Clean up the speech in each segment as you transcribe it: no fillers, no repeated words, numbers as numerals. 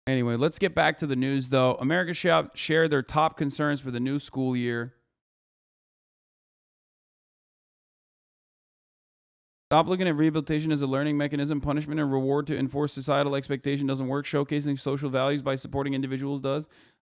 Anyway, let's get back to the news, though. America shared their top concerns for the new school year. Stop looking at rehabilitation as a learning mechanism. Punishment and reward to enforce societal expectation doesn't work. Showcasing social values by supporting individuals does.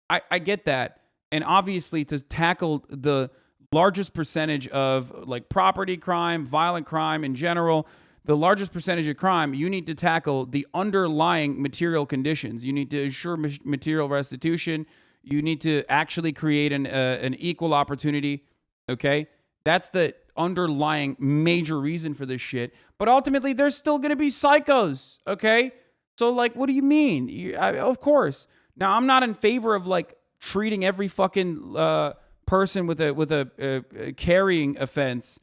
I get that. And obviously, to tackle the largest percentage of like property crime, violent crime in general, the largest percentage of crime, you need to tackle the underlying material conditions. You need to ensure material restitution. You need to actually create an equal opportunity. Okay? That's the underlying major reason for this shit. But ultimately, there's still going to be psychos. Okay? So, like, what do you mean? Of course. Now, I'm not in favor of, like, treating every fucking person with a carrying offense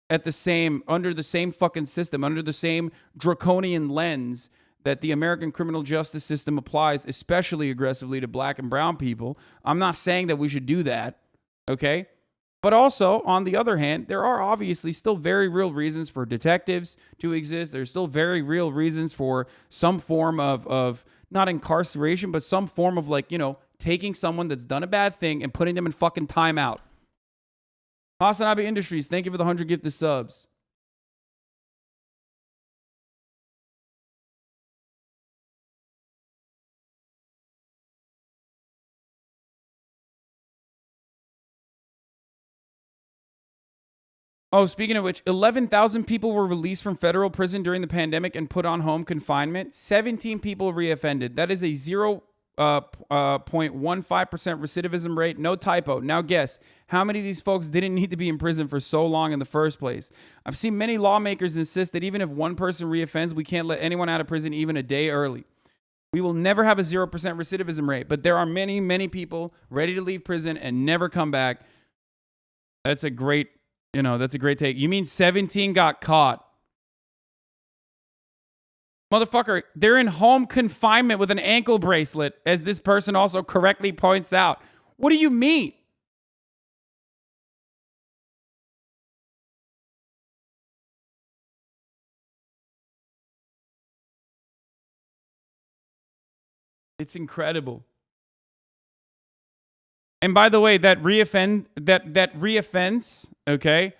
under the same fucking system, under the same draconian lens that the American criminal justice system applies, especially aggressively to black and brown people. I'm not saying that we should do that, okay? But also, on the other hand, there are obviously still very real reasons for detectives to exist. There's still very real reasons for some form of not incarceration, but some form of, like, you know, taking someone that's done a bad thing and putting them in fucking timeout. HasanAbi Industries, thank you for the 100 gifted subs. Oh, speaking of which, 11,000 people were released from federal prison during the pandemic and put on home confinement. 17 people reoffended. That is a 0.15% recidivism rate. No typo. Now guess, how many of these folks didn't need to be in prison for so long in the first place? I've seen many lawmakers insist that even if one person reoffends, we can't let anyone out of prison even a day early. We will never have a 0% recidivism rate, but there are many, many people ready to leave prison and never come back. That's a great take. You mean 17 got caught? Motherfucker, they're in home confinement with an ankle bracelet, as this person also correctly points out. What do you mean? It's incredible. And by the way, that reoffense, okay?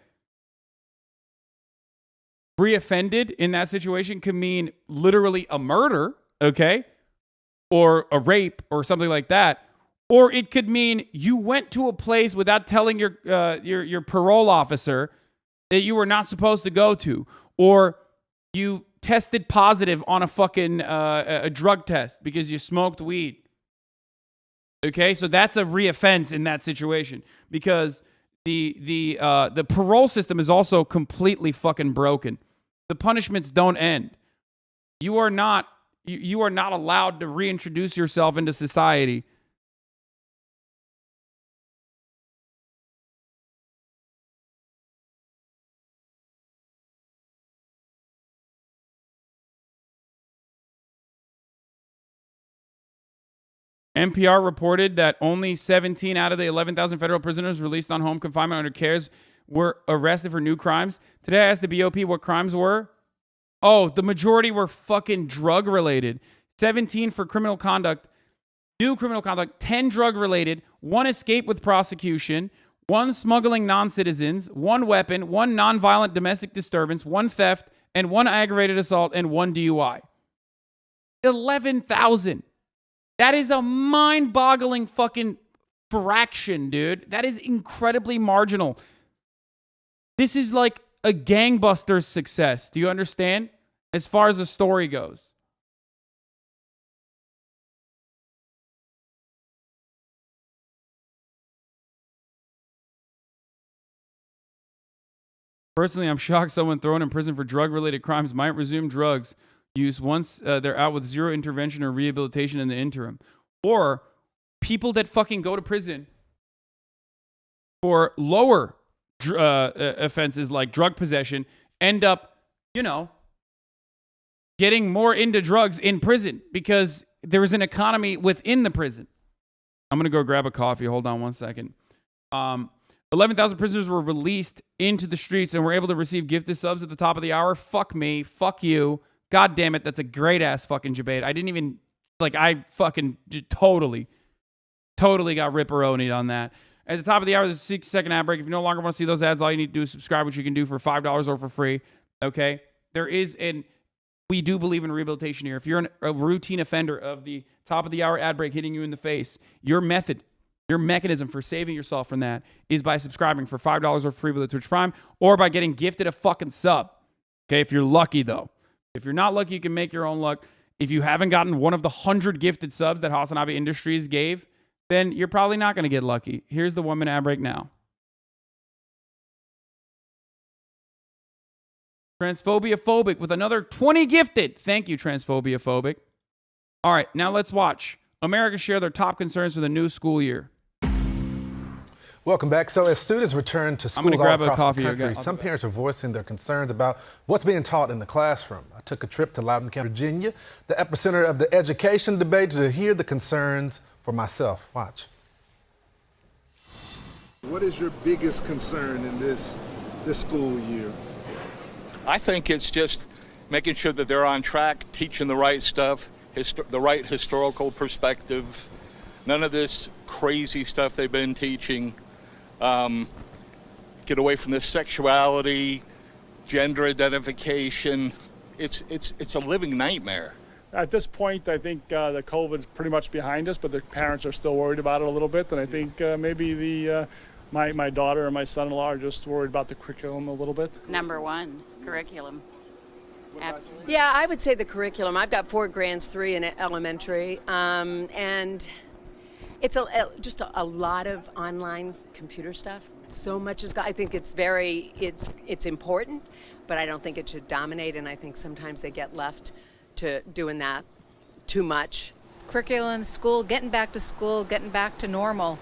Reoffended in that situation could mean literally a murder, okay? Or a rape or something like that. Or it could mean you went to a place without telling your parole officer that you were not supposed to go to. Or you tested positive on a fucking a drug test because you smoked weed. Okay, so that's a reoffense in that situation because the parole system is also completely fucking broken. The punishments don't end. You are not allowed to reintroduce yourself into society. NPR reported that only 17 out of the 11,000 federal prisoners released on home confinement under CARES were arrested for new crimes. Today I asked the BOP what crimes were. Oh, the majority were fucking drug related. 17 for criminal conduct, new criminal conduct, 10 drug related, 1 escape with prosecution, 1 smuggling non-citizens, 1 weapon, 1 nonviolent domestic disturbance, 1 theft, and 1 aggravated assault, and 1 DUI. 11,000. That is a mind-boggling fucking fraction, dude. That is incredibly marginal. This is like a gangbuster success. Do you understand? As far as the story goes. Personally, I'm shocked someone thrown in prison for drug-related crimes might resume drugs use once they're out with zero intervention or rehabilitation in the interim. Or people that fucking go to prison for lower offenses like drug possession end up, getting more into drugs in prison because there is an economy within the prison. I'm going to go grab a coffee. Hold on one second. 11,000 prisoners were released into the streets and were able to receive gifted subs at the top of the hour. Fuck me. Fuck you. God damn it. That's a great ass fucking debate. I didn't even Like, I fucking totally got ripperonied on that. At the top of the hour, there's a 6-second ad break. If you no longer want to see those ads, all you need to do is subscribe, which you can do for $5 or for free. Okay? We do believe in rehabilitation here. If you're a routine offender of the top of the hour ad break hitting you in the face, your mechanism for saving yourself from that is by subscribing for $5 or free with a Twitch Prime, or by getting gifted a fucking sub. Okay? If you're lucky, though. If you're not lucky, you can make your own luck. If you haven't gotten one of the 100 gifted subs that HasanAbi Industries gave, then you're probably not going to get lucky. Here's the 1-minute ad break now. Transphobia Phobic with another 20 gifted. Thank you, Transphobia Phobic. All right, now let's watch America share their top concerns for the new school year. Welcome back. So as students return to schools all across the country, some parents are voicing their concerns about what's being taught in the classroom. I took a trip to Loudoun County, Virginia, the epicenter of the education debate, to hear the concerns for myself. Watch. What is your biggest concern in this school year? I think it's just making sure that they're on track, teaching the right stuff, the right historical perspective, none of this crazy stuff they've been teaching. Get away from this sexuality, gender identification. It's a living nightmare. At this point, I think the COVID's pretty much behind us, but the parents are still worried about it a little bit. And I think maybe my daughter and my son-in-law are just worried about the curriculum a little bit. Number one, curriculum. Absolutely. Yeah, I would say the curriculum. I've got 4 grands, 3 in elementary, and it's just a lot of online computer stuff. So much is. I think it's important, but I don't think it should dominate. And I think sometimes they get left to doing that too much. Curriculum, school, getting back to school, getting back to normal,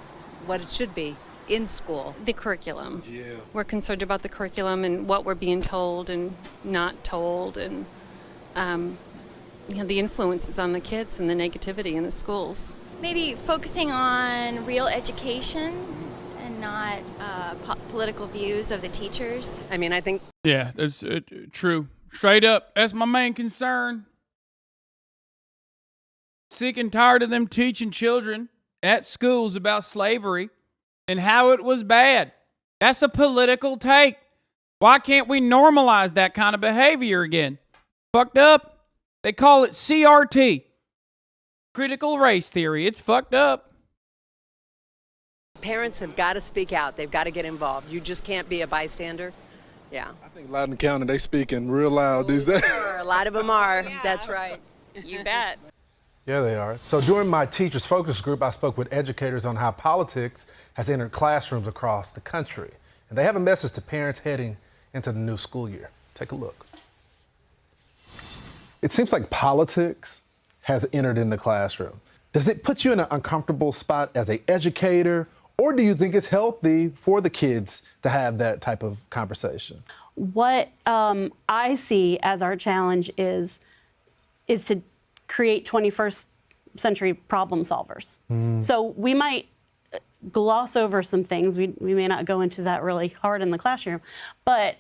what it should be in school. The curriculum. Yeah. We're concerned about the curriculum and what we're being told and not told, and the influences on the kids and the negativity in the schools. Maybe focusing on real education and not political views of the teachers. I mean, I think. Yeah, that's true. Straight up, that's my main concern. Sick and tired of them teaching children at schools about slavery and how it was bad. That's a political take. Why can't we normalize that kind of behavior again? Fucked up. They call it CRT. Critical race theory. It's fucked up. Parents have got to speak out. They've got to get involved. You just can't be a bystander. Yeah. I think Loudoun County, they speaking real loud these days. Sure, a lot of them are. Yeah. That's right. You bet. Yeah, they are. So during my teachers focus group, I spoke with educators on how politics has entered classrooms across the country. And they have a message to parents heading into the new school year. Take a look. It seems like politics has entered in the classroom. Does it put you in an uncomfortable spot as an educator, or do you think it's healthy for the kids to have that type of conversation? What I see as our challenge is to create 21st century problem solvers. So we might gloss over some things. We may not go into that really hard in the classroom, but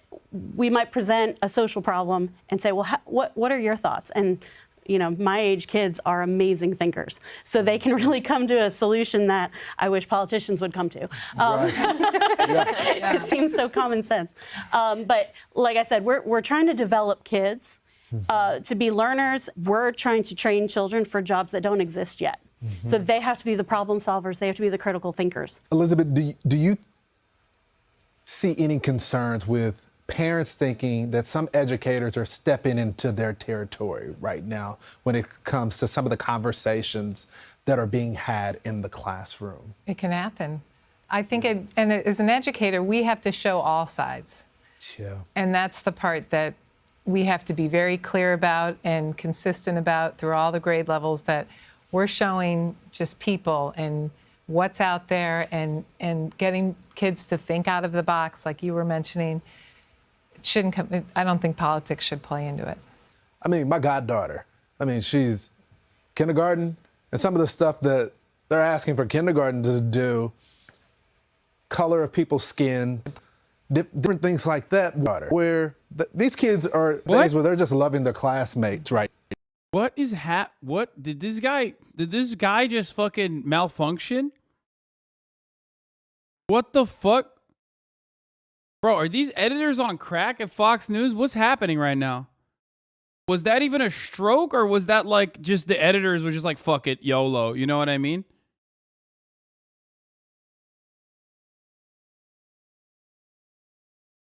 we might present a social problem and say, well, what are your thoughts? And my age kids are amazing thinkers, so they can really come to a solution that I wish politicians would come to. It seems so common sense. But like I said, we're trying to develop kids to be learners. We're trying to train children for jobs that don't exist yet. So they have to be the problem solvers. They have to be the critical thinkers. Elizabeth, do you see any concerns with parents thinking that some educators are stepping into their territory right now when it comes to some of the conversations that are being had in the classroom? It can happen. I think, and as an educator, we have to show all sides. Yeah. And that's the part that we have to be very clear about and consistent about through all the grade levels, that we're showing just people and what's out there, and getting kids to think out of the box, like you were mentioning. It shouldn't come. I don't think politics should play into it. I mean, my goddaughter, she's kindergarten, and some of the stuff that they're asking for kindergarten to do, color of people's skin, different things like that, where these kids are at the age where they're just loving their classmates, right? What? what did this guy just fucking malfunction? What the fuck? Bro, are these editors on crack at Fox News? What's happening right now? Was that even a stroke, or was that like just the editors were just like, fuck it, YOLO? You know what I mean?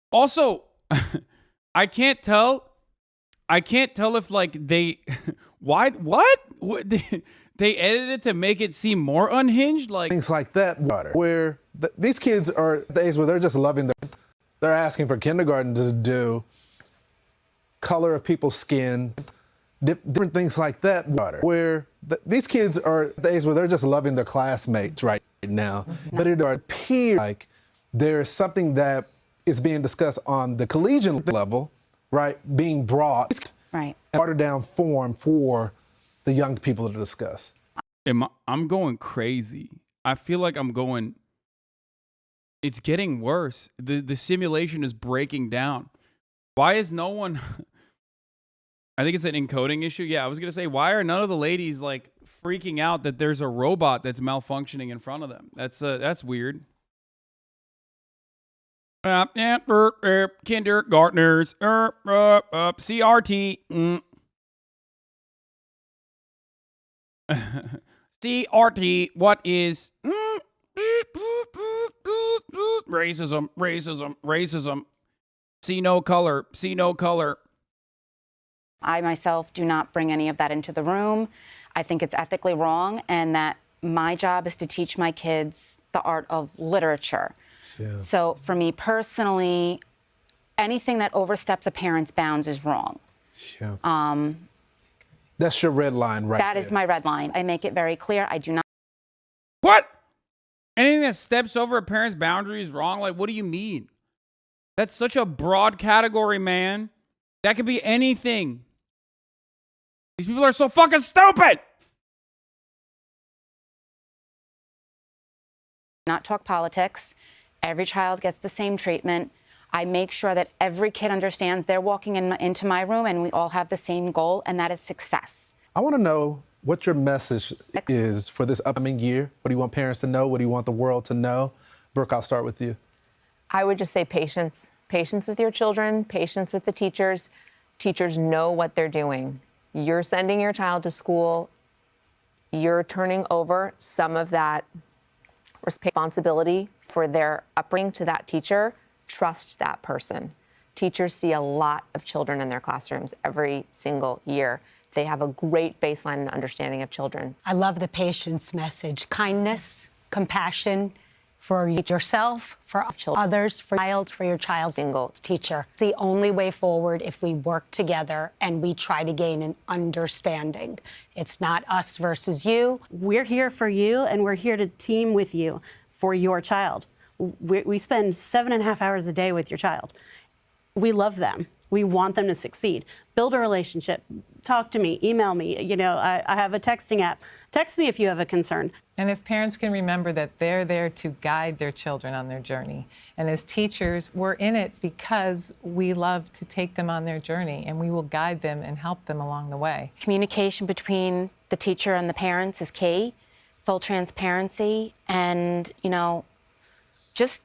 Also, I can't tell if like they what they edited it to make it seem more unhinged, like things like that, where these kids are at the age where they're just loving they're asking for kindergarten to do color of people's skin, different things like that, where these kids are at the age where they're just loving their classmates right now. But it appears like there's something that is being discussed on the collegiate level, right, being brought right, watered down form for the young people to discuss. I'm going crazy. I feel like it's getting worse. The simulation is breaking down. Why is no one... I think it's an encoding issue. Yeah, I was going to say, why are none of the ladies like freaking out that there's a robot that's malfunctioning in front of them? That's weird. Kindergartners, CRT. CRT, what is racism. See no color. I myself do not bring any of that into the room. I think it's ethically wrong, and that my job is to teach my kids the art of literature. Yeah. So for me personally, anything that oversteps a parent's bounds is wrong. Yeah. That's your red line, right? That is my red line. I make it very clear. I do not. What? Anything that steps over a parent's boundary is wrong? Like, what do you mean? That's such a broad category, man. That could be anything. These people are so fucking stupid. Not talk politics. Every child gets the same treatment. I make sure that every kid understands they're walking into my room and we all have the same goal, and that is success. I want to know what your message is for this upcoming year. What do you want parents to know? What do you want the world to know? Brooke, I'll start with you. I would just say patience. Patience with your children, patience with the teachers. Teachers know what they're doing. You're sending your child to school. You're turning over some of that responsibility for their upbringing to that teacher. Trust that person. Teachers see a lot of children in their classrooms every single year. They have a great baseline and understanding of children. I love the patience message. Kindness, compassion for yourself, for others, for your child's single teacher. It's the only way forward if we work together and we try to gain an understanding. It's not us versus you. We're here for you, and we're here to team with you for your child. We spend 7.5 hours a day with your child. We love them. We want them to succeed. Build a relationship. Talk to me. Email me. You know, I have a texting app. Text me if you have a concern. And if parents can remember that they're there to guide their children on their journey. And as teachers, we're in it because we love to take them on their journey, and we will guide them and help them along the way. Communication between the teacher and the parents is key. Full transparency, and, you know, just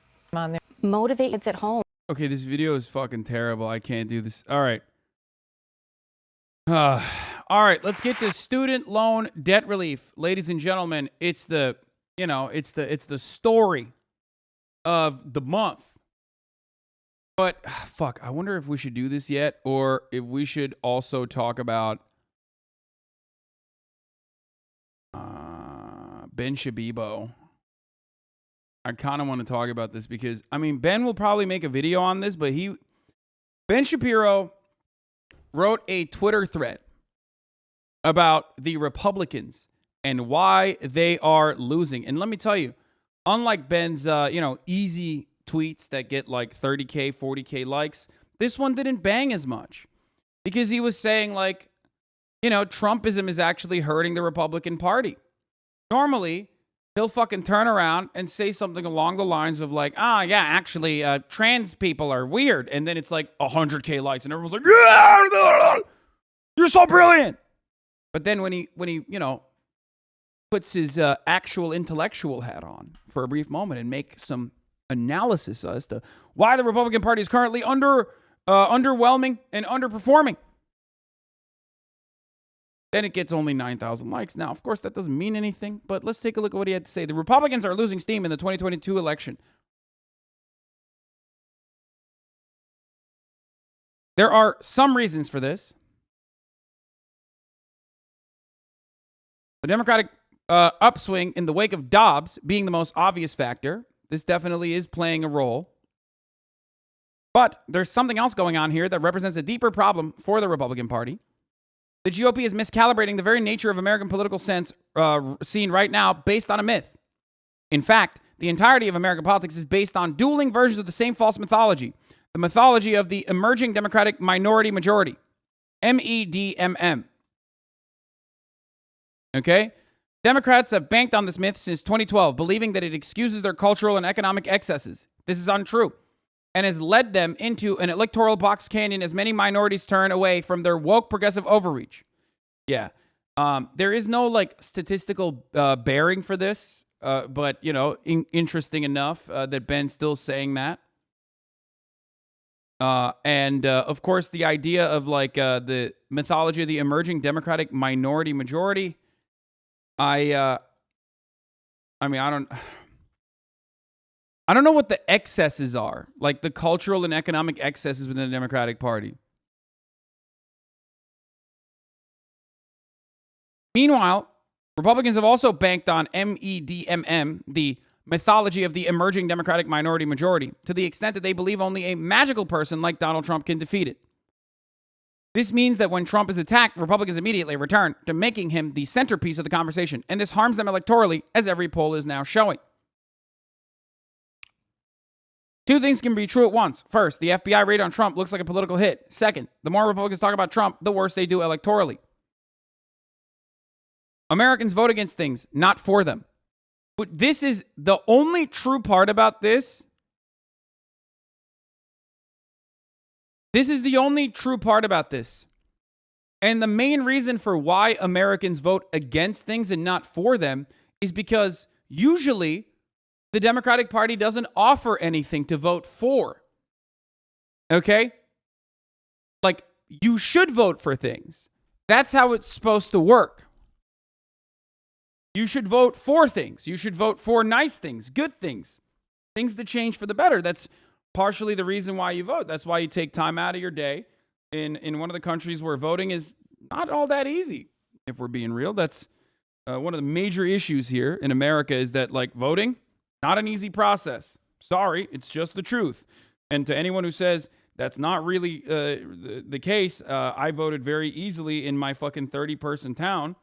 motivate kids at home. Okay, this video is fucking terrible. I can't do this. All right. All right, let's get to student loan debt relief. Ladies and gentlemen, it's the story of the month. But fuck, I wonder if we should do this yet, or if we should also talk about Ben Shabibo. I kind of want to talk about this because, I mean, Ben will probably make a video on this, but Ben Shapiro wrote a Twitter thread about the Republicans and why they are losing. And let me tell you, unlike Ben's, easy tweets that get like 30K, 40K likes, this one didn't bang as much because he was saying like, Trumpism is actually hurting the Republican Party. Normally, he'll fucking turn around and say something along the lines of like, actually, trans people are weird. And then it's like 100K likes and everyone's like, yeah, you're so brilliant. But then when he puts his actual intellectual hat on for a brief moment and make some analysis as to why the Republican Party is currently underwhelming and underperforming, then it gets only 9,000 likes. Now, of course, that doesn't mean anything, but let's take a look at what he had to say. The Republicans are losing steam in the 2022 election. There are some reasons for this. The Democratic upswing in the wake of Dobbs being the most obvious factor. This definitely is playing a role. But there's something else going on here that represents a deeper problem for the Republican Party. The GOP is miscalibrating the very nature of American political sense scene right now based on a myth. In fact, the entirety of American politics is based on dueling versions of the same false mythology. The mythology of the emerging Democratic minority majority. MEDMM. Okay? Democrats have banked on this myth since 2012, believing that it excuses their cultural and economic excesses. This is untrue, and has led them into an electoral box canyon as many minorities turn away from their woke progressive overreach. Yeah. There is no statistical bearing for this, but interesting enough that Ben's still saying that. And of course, the idea of the mythology of the emerging Democratic minority majority. I don't know what the excesses are, like the cultural and economic excesses within the Democratic Party. Meanwhile, Republicans have also banked on MEDMM, the mythology of the emerging Democratic minority majority, to the extent that they believe only a magical person like Donald Trump can defeat it. This means that when Trump is attacked, Republicans immediately return to making him the centerpiece of the conversation, and this harms them electorally, as every poll is now showing. Two things can be true at once. First, the FBI raid on Trump looks like a political hit. Second, the more Republicans talk about Trump, the worse they do electorally. Americans vote against things, not for them. But this is the only true part about this. This is the only true part about this. And the main reason for why Americans vote against things and not for them is because usually the Democratic Party doesn't offer anything to vote for. Okay? You should vote for things. That's how it's supposed to work. You should vote for things. You should vote for nice things, good things, things that change for the better. That's partially the reason why you vote. That's why you take time out of your day in one of the countries where voting is not all that easy. If we're being real, that's one of the major issues here in America is that voting, not an easy process. Sorry, it's just the truth. And to anyone who says that's not really the case, I voted very easily in my fucking 30-person town.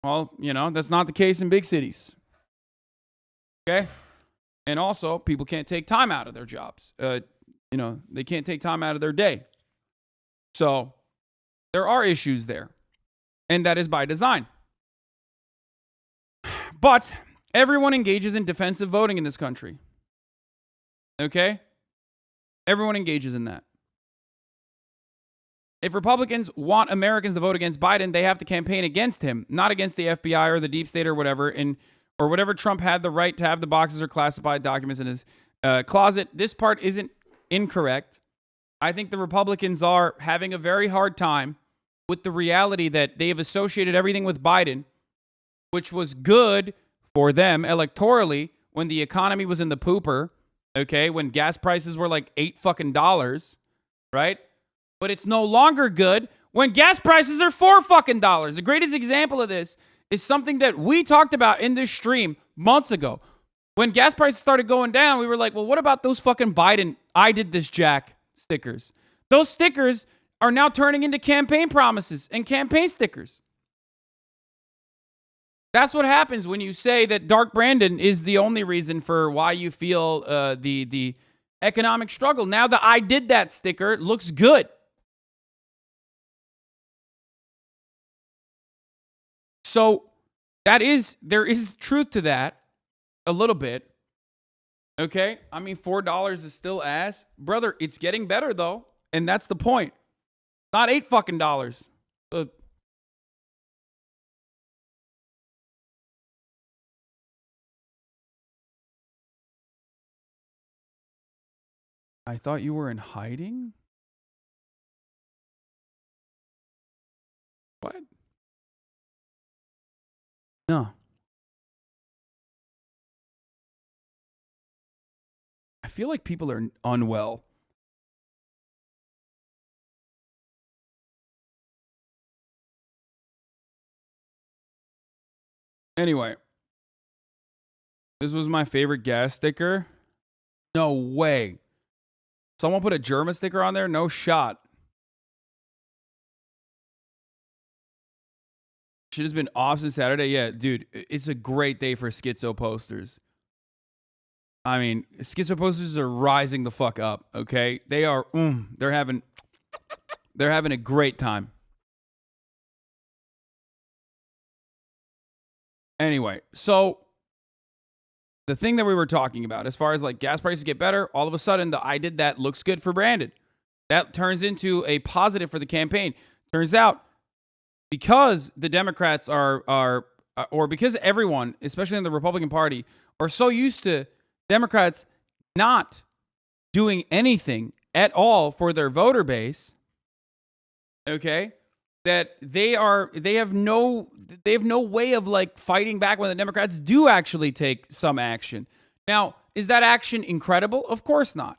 Well, that's not the case in big cities. Okay? And also, people can't take time out of their jobs. They can't take time out of their day. So, there are issues there. And that is by design. But everyone engages in defensive voting in this country. Okay? Everyone engages in that. If Republicans want Americans to vote against Biden, they have to campaign against him, not against the FBI or the deep state or whatever, or whatever Trump had the right to have the boxes or classified documents in his closet. This part isn't incorrect. I think the Republicans are having a very hard time with the reality that they have associated everything with Biden, which was good for them electorally when the economy was in the pooper, okay, when gas prices were like $8, right? But it's no longer good when gas prices are $4. The greatest example of this is something that we talked about in this stream months ago. When gas prices started going down, we were like, well, what about those fucking Biden I did this Jack stickers? Those stickers are now turning into campaign promises and campaign stickers. That's what happens when you say that Dark Brandon is the only reason for why you feel the economic struggle. Now the I did that sticker looks good. So there is truth to that a little bit. Okay? I mean, $4 is still ass. Brother, it's getting better though. And that's the point. Not $8 fucking dollars. I thought you were in hiding? What? No. I feel like people are unwell. Anyway, this was my favorite gas sticker. No way. Someone put a German sticker on there? No shot. Shit has been off since Saturday. Yeah, dude, it's a great day for schizo posters. I mean, schizo posters are rising the fuck up, okay? They are, they're having a great time. Anyway, so the thing that we were talking about, as far as like gas prices get better, all of a sudden the I did that looks good for Brandon. That turns into a positive for the campaign. Turns out, because the Democrats or because everyone, especially in the Republican Party, are so used to Democrats not doing anything at all for their voter base, okay, that they have no way of like fighting back when the Democrats do actually take some action. Now, is that action incredible? Of course not.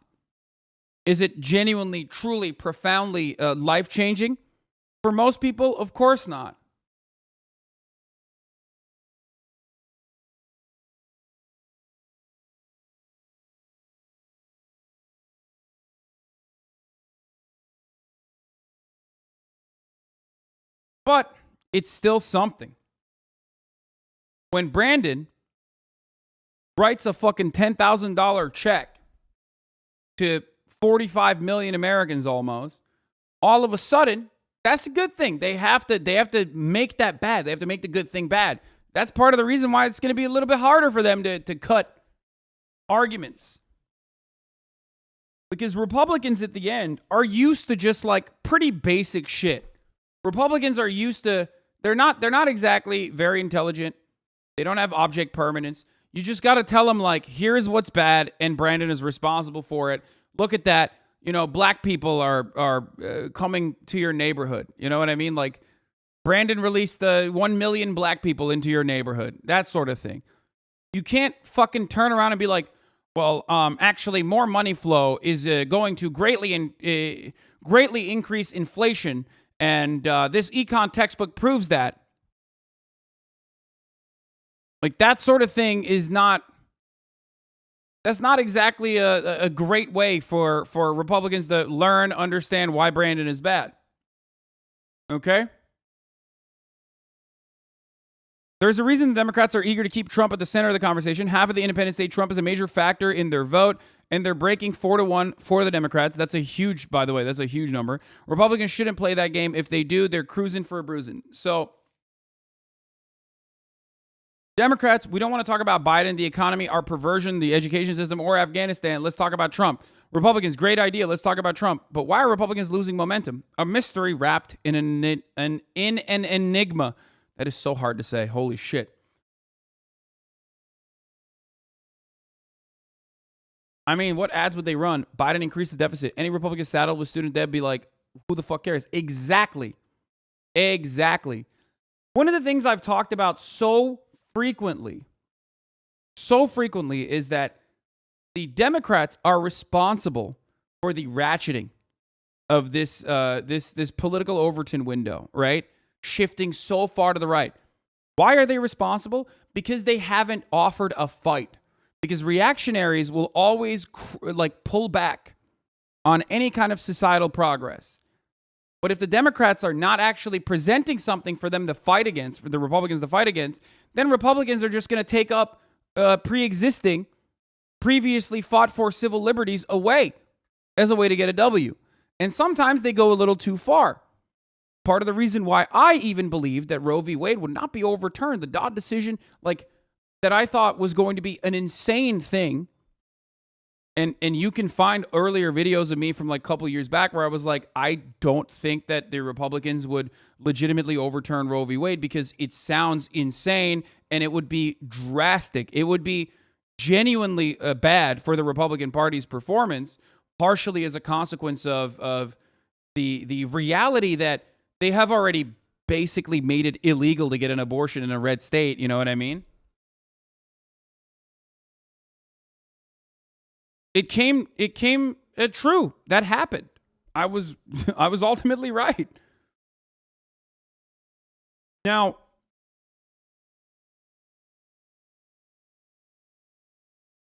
Is it genuinely, truly, profoundly life-changing? For most people, of course not. But it's still something. When Brandon writes a fucking $10,000 check to 45 million Americans almost, all of a sudden, that's a good thing. They have to make that bad. They have to make the good thing bad. That's part of the reason why it's going to be a little bit harder for them to cut arguments. Because Republicans at the end are used to just like pretty basic shit. Republicans are used to, they're not exactly very intelligent. They don't have object permanence. You just got to tell them like, here's what's bad and Brandon is responsible for it. Look at that. You know, black people are coming to your neighborhood. You know what I mean? Like, Brandon released 1 million black people into your neighborhood. That sort of thing. You can't fucking turn around and be like, well, actually, more money flow is going to greatly increase inflation, and this econ textbook proves that. Like, that sort of thing is not. That's not exactly a great way for Republicans to learn, understand why Brandon is bad. Okay? There's a reason the Democrats are eager to keep Trump at the center of the conversation. Half of the independents say Trump is a major factor in their vote, and they're breaking 4-1 for the Democrats. That's a huge, by the way, that's a huge number. Republicans shouldn't play that game. If they do, they're cruising for a bruising. So, Democrats, we don't want to talk about Biden, the economy, our perversion, the education system, or Afghanistan. Let's talk about Trump. Republicans, great idea. Let's talk about Trump. But why are Republicans losing momentum? A mystery wrapped in an enigma. That is so hard to say. Holy shit. I mean, what ads would they run? Biden increased the deficit. Any Republican saddled with student debt be like, who the fuck cares? Exactly. One of the things I've talked about so frequently is that the Democrats are responsible for the ratcheting of this political Overton window, right? Shifting so far to the right. Why are they responsible? Because they haven't offered a fight. Because reactionaries will always pull back on any kind of societal progress. But if the Democrats are not actually presenting something for them to fight against, for the Republicans to fight against, then Republicans are just going to take up previously fought for civil liberties away as a way to get a W. And sometimes they go a little too far. Part of the reason why I even believed that Roe v. Wade would not be overturned, the Dodd decision, that I thought was going to be an insane thing. And you can find earlier videos of me from a couple years back where I was like, I don't think that the Republicans would legitimately overturn Roe v. Wade because it sounds insane and it would be drastic. It would be genuinely bad for the Republican Party's performance. partially as a consequence of the reality that they have already basically made it illegal to get an abortion in a red state. You know what I mean? It came true. That happened. I was ultimately right. Now,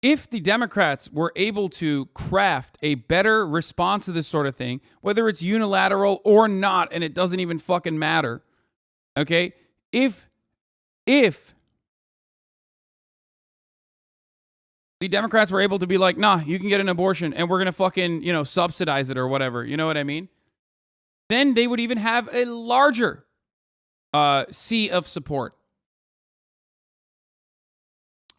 if the Democrats were able to craft a better response to this sort of thing, whether it's unilateral or not, and it doesn't even fucking matter, okay? If the Democrats were able to be like, nah, you can get an abortion and we're going to fucking, subsidize it or whatever, you know what I mean? Then they would even have a larger sea of support.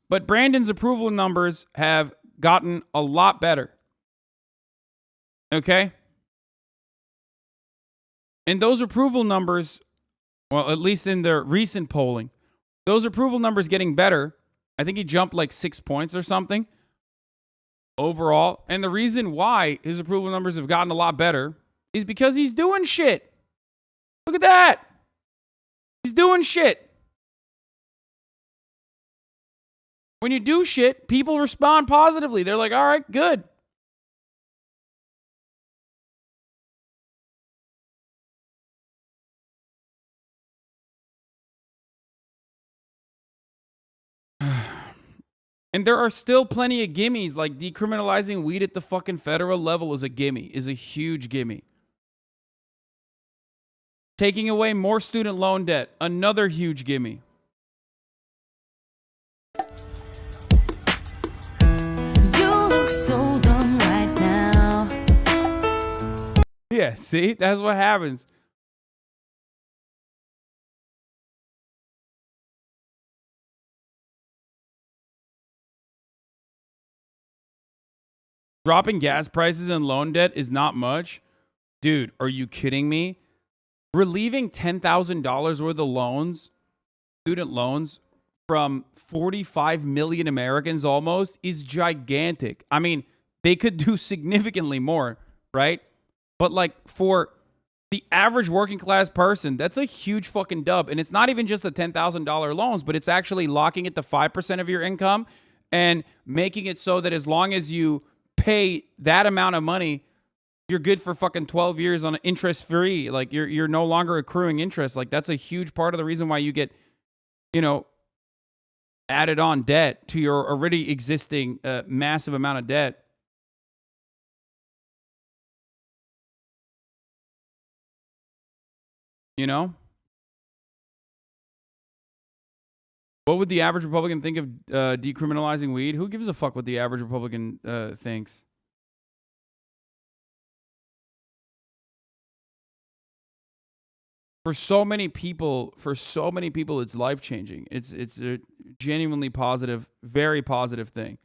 But Brandon's approval numbers have gotten a lot better. Okay? And those approval numbers, well, at least in the recent polling, those approval numbers getting better. I think he jumped like 6 points or something overall. And the reason why his approval numbers have gotten a lot better is because he's doing shit. Look at that. He's doing shit. When you do shit, people respond positively. They're like, all right, good. And there are still plenty of gimmies, like decriminalizing weed at the fucking federal level is a gimme, is a huge gimme. Taking away more student loan debt, another huge gimme. So dumb right now. Yeah, see? That's what happens. Dropping gas prices and loan debt is not much. Dude, are you kidding me? Relieving $10,000 worth of loans, student loans, from 45 million Americans almost is gigantic. I mean, they could do significantly more, right? But like for the average working class person, that's a huge fucking dub. And it's not even just the $10,000 loans, but it's actually locking it to 5% of your income and making it so that as long as you pay that amount of money, you're good for fucking 12 years on interest free. Like you're no longer accruing interest. Like that's a huge part of the reason why you get, added on debt to your already existing massive amount of debt. What would the average Republican think of decriminalizing weed? Who gives a fuck what the average Republican thinks? For so many people, it's life-changing. It's a genuinely positive, very positive thing.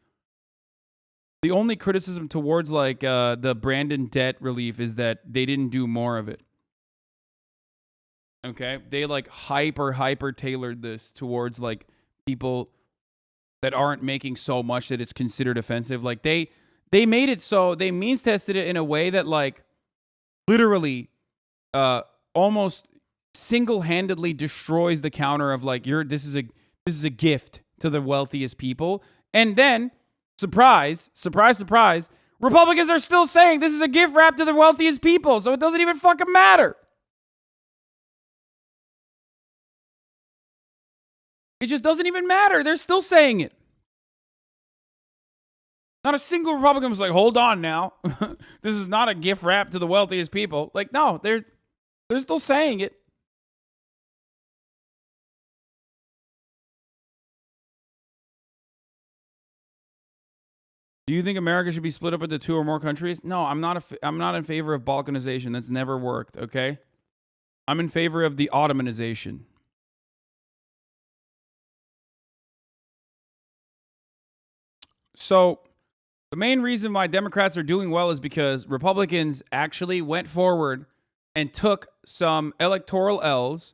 The only criticism towards like the Brandon debt relief is that they didn't do more of it. Okay? They like hyper tailored this towards like people that aren't making so much that it's considered offensive. Like they made it so they means tested it in a way that like literally almost single-handedly destroys the counter of like this is a gift to the wealthiest people. And then surprise, Republicans are still saying this is a gift wrapped to the wealthiest people, so it doesn't even fucking matter. It just doesn't even matter. They're still saying it. Not a single Republican was like, hold on now. This is not a gift wrapped to the wealthiest people. Like, no, they're still saying it. Do you think America should be split up into 2 or more countries? No, I'm not in favor of balkanization. That's never worked, okay? I'm in favor of the Ottomanization. So, the main reason why Democrats are doing well is because Republicans actually went forward and took some electoral L's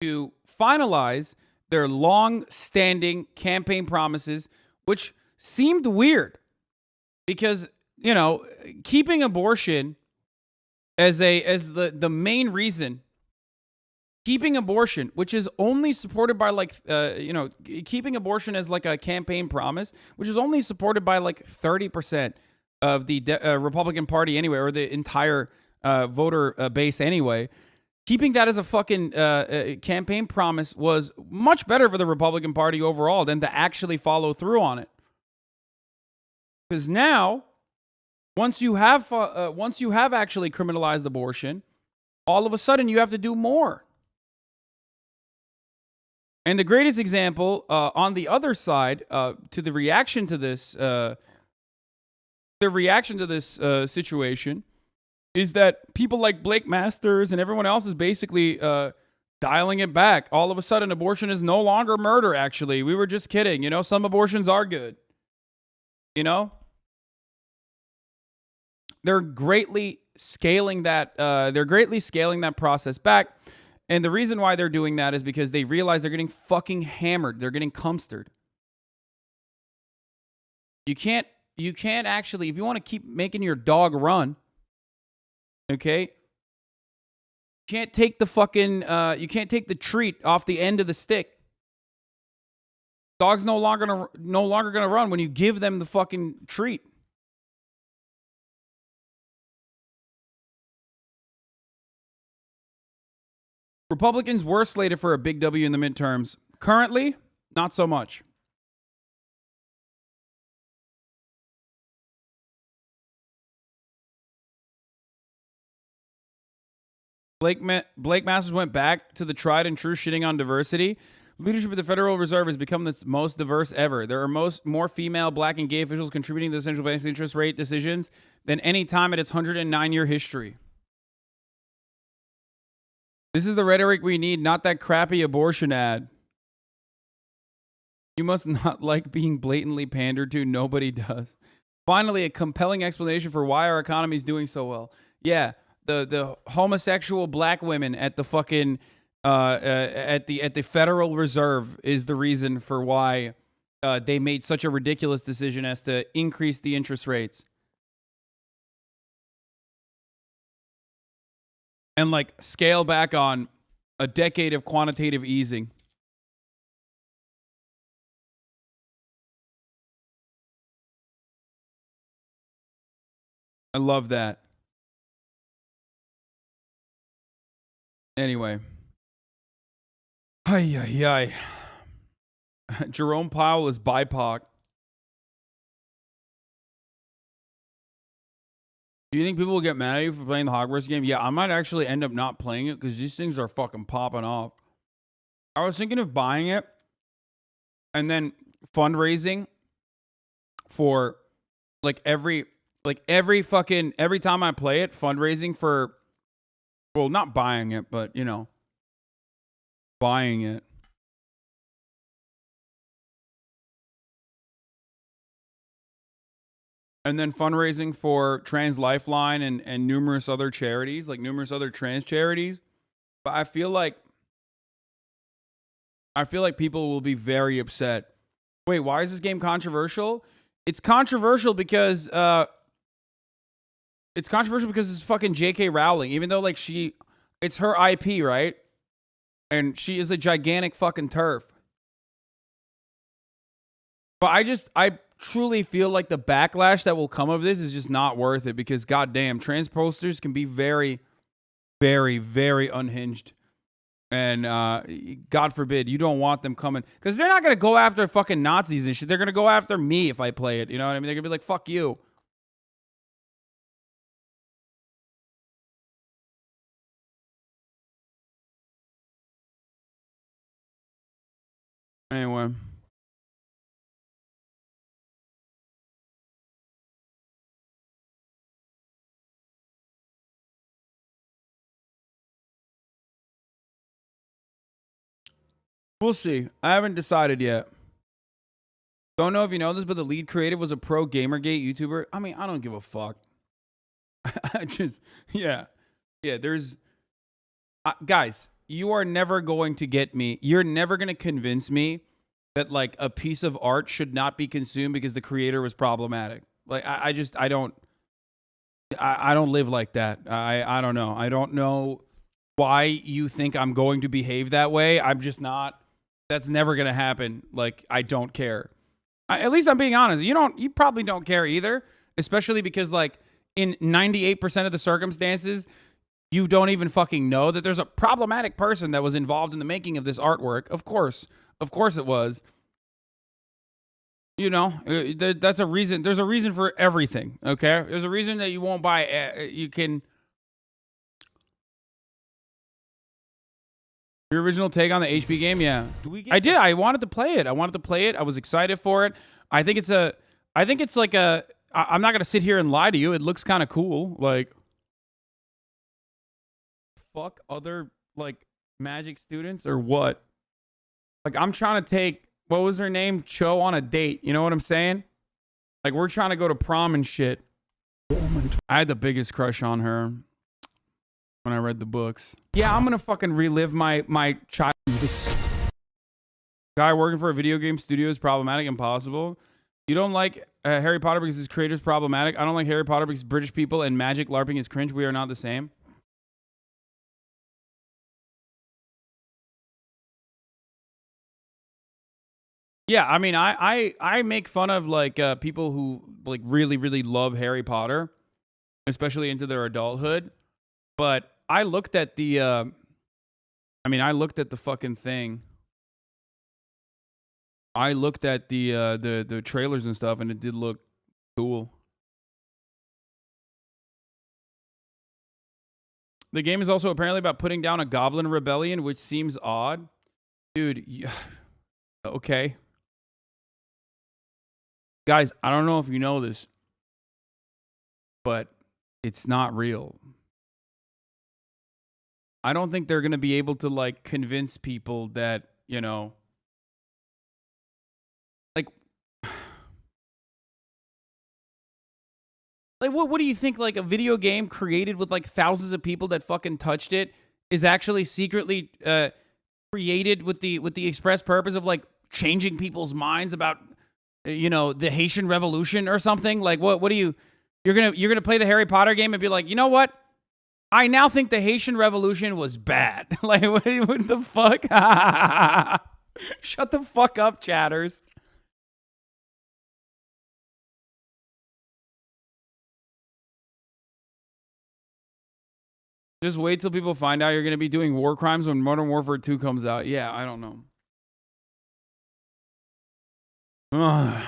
to finalize their long-standing campaign promises, which seemed weird. Because, you know, keeping abortion as the main reason, keeping abortion, which is only supported by like, keeping abortion as like a campaign promise, which is only supported by like 30% of the Republican Party anyway, or the entire voter base anyway. Keeping that as a fucking campaign promise was much better for the Republican Party overall than to actually follow through on it. Because now, once you have actually criminalized abortion, all of a sudden you have to do more. And the greatest example on the other side to the reaction to this, situation is that people like Blake Masters and everyone else is basically dialing it back. All of a sudden, abortion is no longer murder, actually. We were just kidding. You know, some abortions are good. You know? They're greatly scaling that process back. And the reason why they're doing that is because they realize they're getting fucking hammered. They're getting cumstered. You can't actually, if you want to keep making your dog run, okay, you can't take the treat off the end of the stick. Dog's no longer gonna run when you give them the fucking treat. Republicans were slated for a big W in the midterms. Currently, not so much. Blake Masters went back to the tried and true shitting on diversity. Leadership of the Federal Reserve has become the most diverse ever. There are more female, black, and gay officials contributing to the central bank's interest rate decisions than any time in its 109-year history. This is the rhetoric we need, not that crappy abortion ad. You must not like being blatantly pandered to. Nobody does. Finally, a compelling explanation for why our economy is doing so well. Yeah, the homosexual black women at the fucking at the Federal Reserve is the reason for why they made such a ridiculous decision as to increase the interest rates. And like scale back on a decade of quantitative easing. I love that. Anyway. Ay. Jerome Powell is BIPOC. Do you think people will get mad at you for playing the Hogwarts game? Yeah, I might actually end up not playing it because these things are fucking popping off. I was thinking of buying it and then fundraising for every time I play it, fundraising for, well, not buying it, but you know, buying it. And then fundraising for Trans Lifeline and numerous other charities, like numerous other trans charities. But I feel like people will be very upset. Wait, why is this game controversial? It's controversial because it's fucking J.K. Rowling. Even though like it's her IP, right? And she is a gigantic fucking TERF. But I truly feel like the backlash that will come of this is just not worth it because goddamn, trans posters can be very, very, very unhinged. And God forbid, you don't want them coming. Because they're not going to go after fucking Nazis and shit. They're going to go after me if I play it. You know what I mean? They're going to be like, fuck you. Anyway. We'll see. I haven't decided yet. Don't know if you know this, but the lead creative was a pro Gamergate YouTuber. I mean, I don't give a fuck. There's... guys, you are never going to get me. You're never going to convince me that, like, a piece of art should not be consumed because the creator was problematic. Like, I don't... I don't live like that. I don't know. I don't know why you think I'm going to behave that way. I'm just not. That's never going to happen. Like, I don't care. At least I'm being honest. You probably don't care either, especially because, like, in 98% of the circumstances, you don't even fucking know that there's a problematic person that was involved in the making of this artwork. Of course it was. You know, that's a reason. There's a reason for everything. Okay, there's a reason that you won't buy. You can. Your original take on the HP game, yeah. I did. I wanted to play it. I was excited for it. I think it's like a. I'm not gonna sit here and lie to you. It looks kind of cool. Like, fuck other like Magic students or what? Like, I'm trying to take. What was her name? Cho on a date. You know what I'm saying? Like, we're trying to go to prom and shit. I had the biggest crush on her when I read the books. Yeah, I'm going to fucking relive my child. This guy working for a video game studio is problematic and impossible. You don't like Harry Potter because his creator is problematic. I don't like Harry Potter because British people and Magic LARPing is cringe. We are not the same. Yeah, I mean, I make fun of like people who like really love Harry Potter, especially into their adulthood. But I looked at the, I looked at the fucking thing. I looked at the trailers and stuff, and it did look cool. The game is also apparently about putting down a goblin rebellion, which seems odd, dude. Okay. Guys, I don't know if you know this, but it's not real. I don't think they're going to be able to, like, convince people that, you know, like what do you think, like, a video game created with, like, thousands of people that fucking touched it is actually secretly created with the express purpose of, like, changing people's minds about, you know, the Haitian Revolution or something? Like, what do you're gonna play the Harry Potter game and be like, you know what? I now think the Haitian Revolution was bad. Like, what the fuck? Shut the fuck up, chatters. Just wait till people find out you're gonna be doing war crimes when Modern Warfare 2 comes out. Yeah, I don't know. Ugh.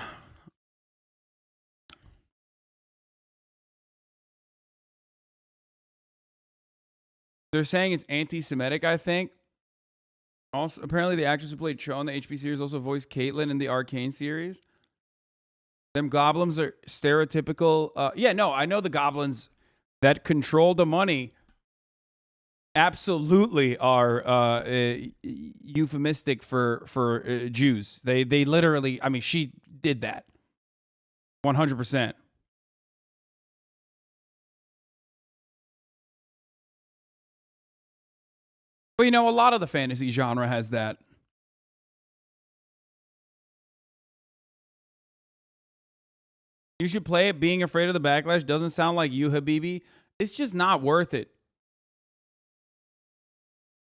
They're saying it's anti-Semitic, I think. Also, apparently the actress who played Cho in the HP series also voiced Caitlyn in the Arcane series. Them goblins are stereotypical. Yeah, no, I know the goblins that control the money absolutely are euphemistic for Jews. They literally, I mean, she did that 100%. But, you know, a lot of the fantasy genre has that. You should play it. Being afraid of the backlash doesn't sound like you, Habibi. It's just not worth it.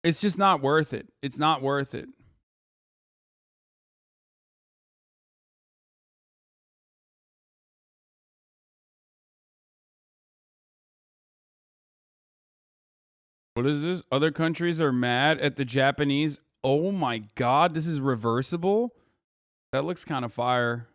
It's just not worth it. It's not worth it. What is this? Other countries are mad at the Japanese. Oh my God, this is reversible? That looks kind of fire.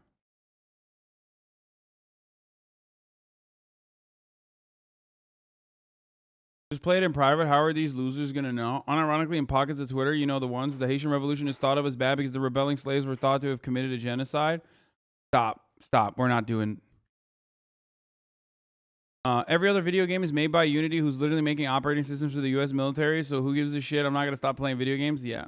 Just play it in private. How are these losers going to know? Unironically, in pockets of Twitter, you know the ones. The Haitian Revolution is thought of as bad because the rebelling slaves were thought to have committed a genocide. Stop. We're not doing... every other video game is made by Unity, who's literally making operating systems for the U.S. military, so who gives a shit? I'm not going to stop playing video games? Yeah.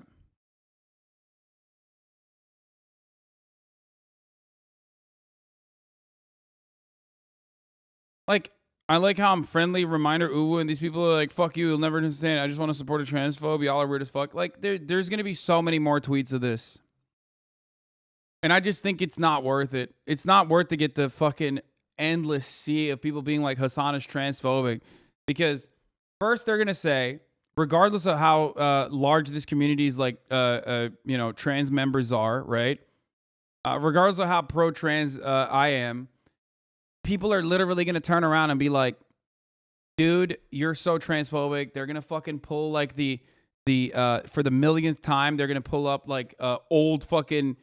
Like, I like how I'm friendly, reminder, uwu, and these people are like, fuck you, you'll never understand. I just want to support a transphobe. Y'all are weird as fuck. Like, there's going to be so many more tweets of this. And I just think it's not worth it. It's not worth to get the fucking endless sea of people being like, Hasan is transphobic. Because first they're going to say, regardless of how large this community's like, trans members are, right? Regardless of how pro-trans I am, people are literally going to turn around and be like, dude, you're so transphobic. They're going to fucking pull like for the millionth time, they're going to pull up like old fucking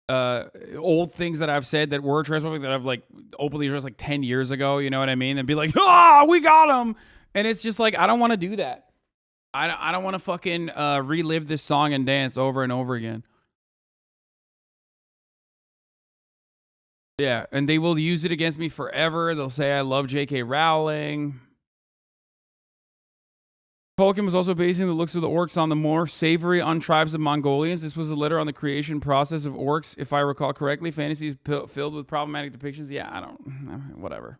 old things that I've said that were transphobic that I've like openly addressed like 10 years ago. You know what I mean? And be like, we got them. And it's just like, I don't want to do that. I don't want to fucking relive this song and dance over and over again. Yeah, and they will use it against me forever. They'll say I love J.K. Rowling. Tolkien was also basing the looks of the orcs on the more savory tribes of Mongolians. This was a letter on the creation process of orcs, if I recall correctly. Fantasy is filled with problematic depictions. Yeah, whatever.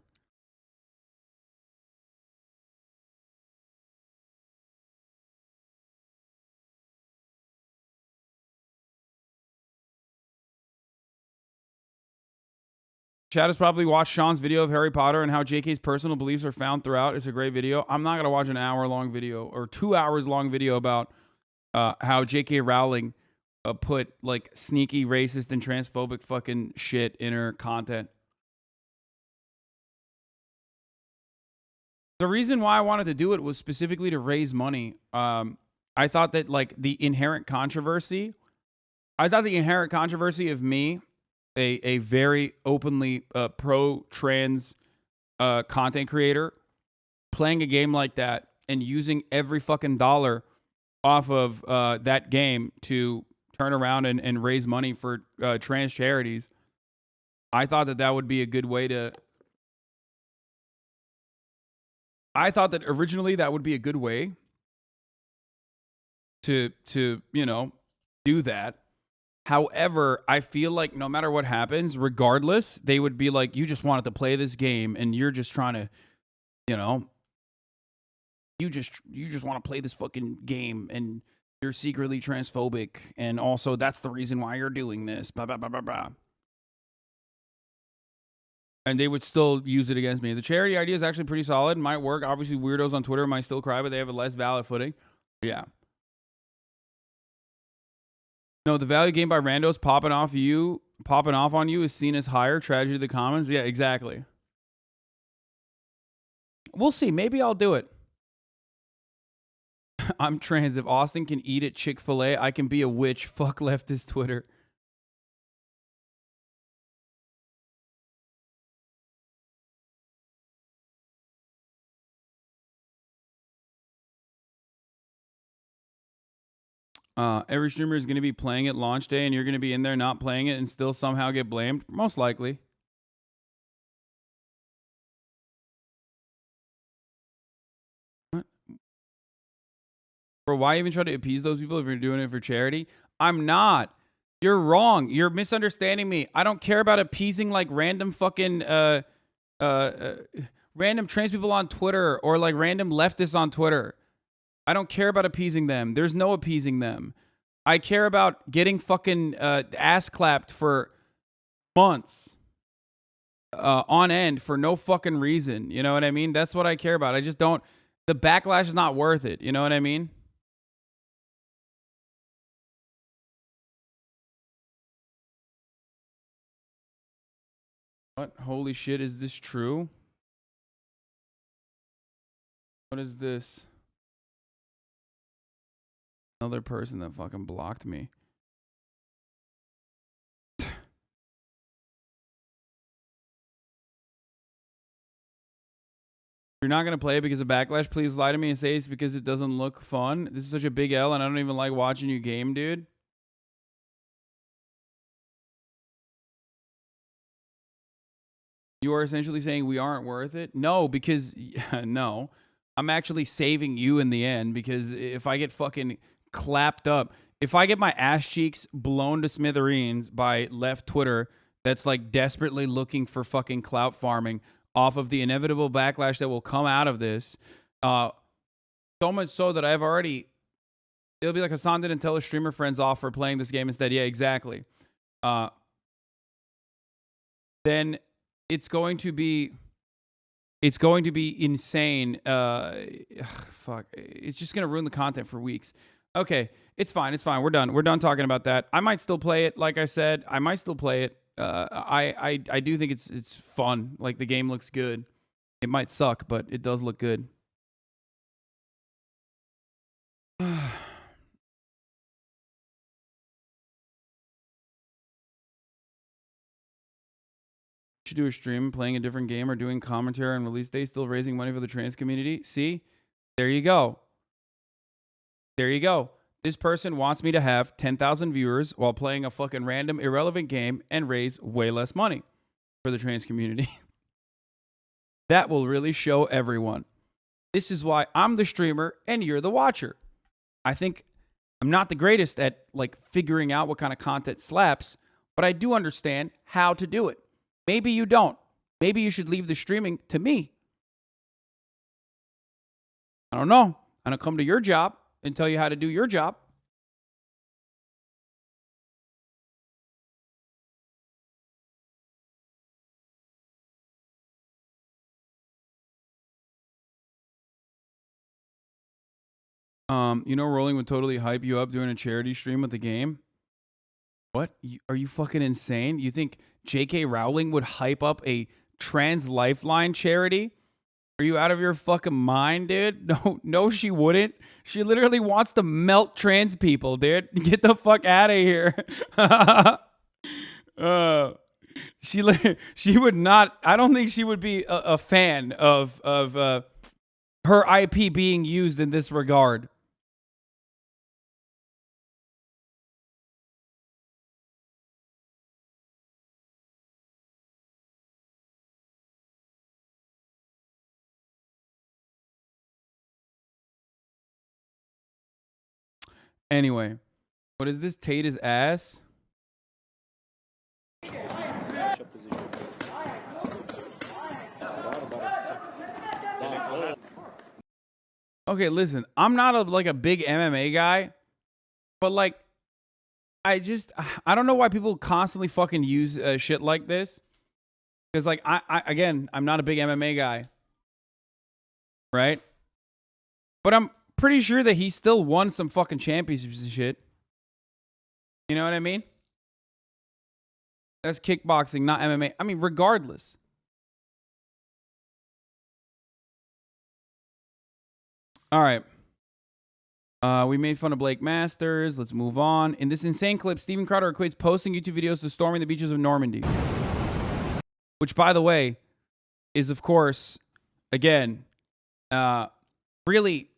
Chad has probably watched Sean's video of Harry Potter and how JK's personal beliefs are found throughout. It's a great video. I'm not going to watch an hour-long video or 2 hours long video about how JK Rowling put like sneaky racist and transphobic fucking shit in her content. The reason why I wanted to do it was specifically to raise money. I thought that like the inherent controversy of me, a very openly pro-trans content creator, playing a game like that and using every fucking dollar off of that game to turn around and raise money for trans charities. I thought that would be a good way to... I thought that originally that would be a good way to do that. However, I feel like no matter what happens, regardless, they would be like, you just wanted to play this game and you're just trying to, you just want to play this fucking game and you're secretly transphobic. And also that's the reason why you're doing this. Blah, blah, blah, blah, blah. And they would still use it against me. The charity idea is actually pretty solid. Might work. Obviously, weirdos on Twitter might still cry, but they have a less valid footing. Yeah. No, the value gained by randos popping off on you is seen as higher. Tragedy of the commons. Yeah, exactly. We'll see. Maybe I'll do it. I'm trans. If Austin can eat at Chick-fil-A, I can be a witch. Fuck leftist Twitter. Every streamer is going to be playing it launch day and you're going to be in there not playing it and still somehow get blamed? Most likely. What? Bro, why even try to appease those people if you're doing it for charity? I'm not. You're wrong. You're misunderstanding me. I don't care about appeasing like random fucking random trans people on Twitter or like random leftists on Twitter. I don't care about appeasing them. There's no appeasing them. I care about getting fucking ass clapped for months on end for no fucking reason. You know what I mean? That's what I care about. I just don't... The backlash is not worth it. You know what I mean? What? Holy shit, is this true? What is this? Another person that fucking blocked me. You're not going to play it because of backlash? Please lie to me and say it's because it doesn't look fun. This is such a big L and I don't even like watching you game, dude. You are essentially saying we aren't worth it? No, because... no. I'm actually saving you in the end because if I get fucking... clapped up. If I get my ass cheeks blown to smithereens by left Twitter that's like desperately looking for fucking clout farming off of the inevitable backlash that will come out of this, so much so that I've already... It'll be like Hasan didn't tell his streamer friends off for playing this game instead. Yeah, exactly. Then it's going to be insane. Fuck. It's just gonna ruin the content for weeks. Okay, it's fine. It's fine. We're done. We're done talking about that. I might still play it. Like I said, I might still play it. I do think it's fun. Like the game looks good. It might suck, but it does look good. Should do a stream playing a different game or doing commentary on release day, still raising money for the trans community. See? There you go. There you go. This person wants me to have 10,000 viewers while playing a fucking random irrelevant game and raise way less money for the trans community. That will really show everyone. This is why I'm the streamer and you're the watcher. I think I'm not the greatest at like figuring out what kind of content slaps, but I do understand how to do it. Maybe you don't. Maybe you should leave the streaming to me. I don't know. I'm going to come to your job and tell you how to do your job. You know, Rolling would totally hype you up doing a charity stream with the game. What? Are you fucking insane? You think J.K. Rowling would hype up a trans lifeline charity? Are you out of your fucking mind, dude? No, she wouldn't. She literally wants to melt trans people, dude. Get the fuck out of here. She would not. I don't think she would be a fan of her IP being used in this regard. Anyway, what is this? Tate his ass? Okay, listen, I'm not a big MMA guy, but like, I don't know why people constantly fucking use shit like this. Because like, again, I'm not a big MMA guy, right? But I'm pretty sure that he still won some fucking championships and shit. You know what I mean? That's kickboxing, not MMA. I mean, regardless. All right. We made fun of Blake Masters. Let's move on. In this insane clip, Steven Crowder equates posting YouTube videos to storming the beaches of Normandy. Which, by the way, is, of course, again, really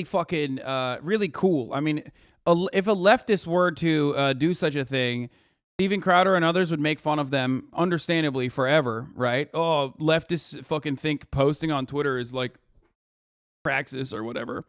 fucking, really cool. I mean, if a leftist were to do such a thing, Steven Crowder and others would make fun of them, understandably, forever, right? Oh, leftists fucking think posting on Twitter is like praxis or whatever.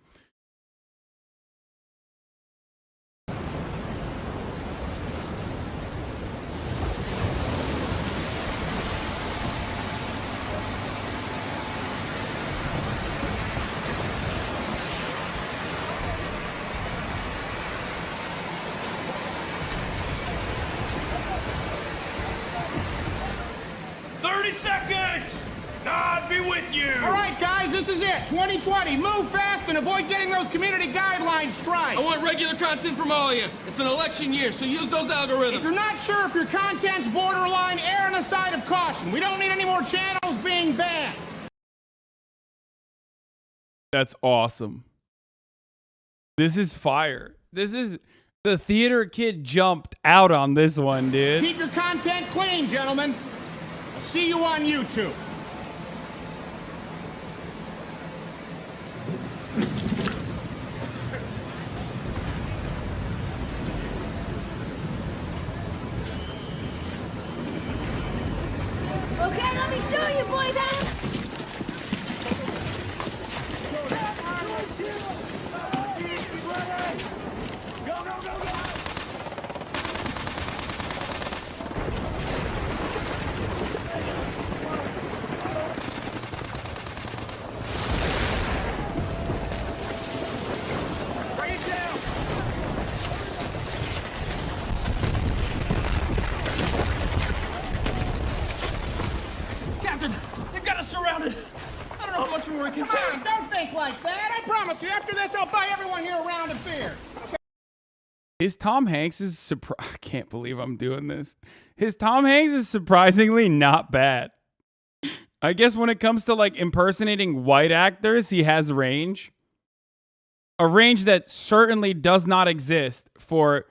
All right, guys, this is it. 2020. Move fast and avoid getting those community guidelines striked. I want regular content from all of you. It's an election year, so use those algorithms. If you're not sure if your content's borderline, err on the side of caution. We don't need any more channels being banned. That's awesome. This is fire. This is... The theater kid jumped out on this one, dude. Keep your content clean, gentlemen. I'll see you on YouTube. Okay, let me show you, boys. we're content. Come on, don't think like that. I promise you, after this, I'll buy everyone here a round of beer. His Tom Hanks is I can't believe I'm doing this. His Tom Hanks is surprisingly not bad. I guess when it comes to like impersonating white actors, he has range. A range that certainly does not exist for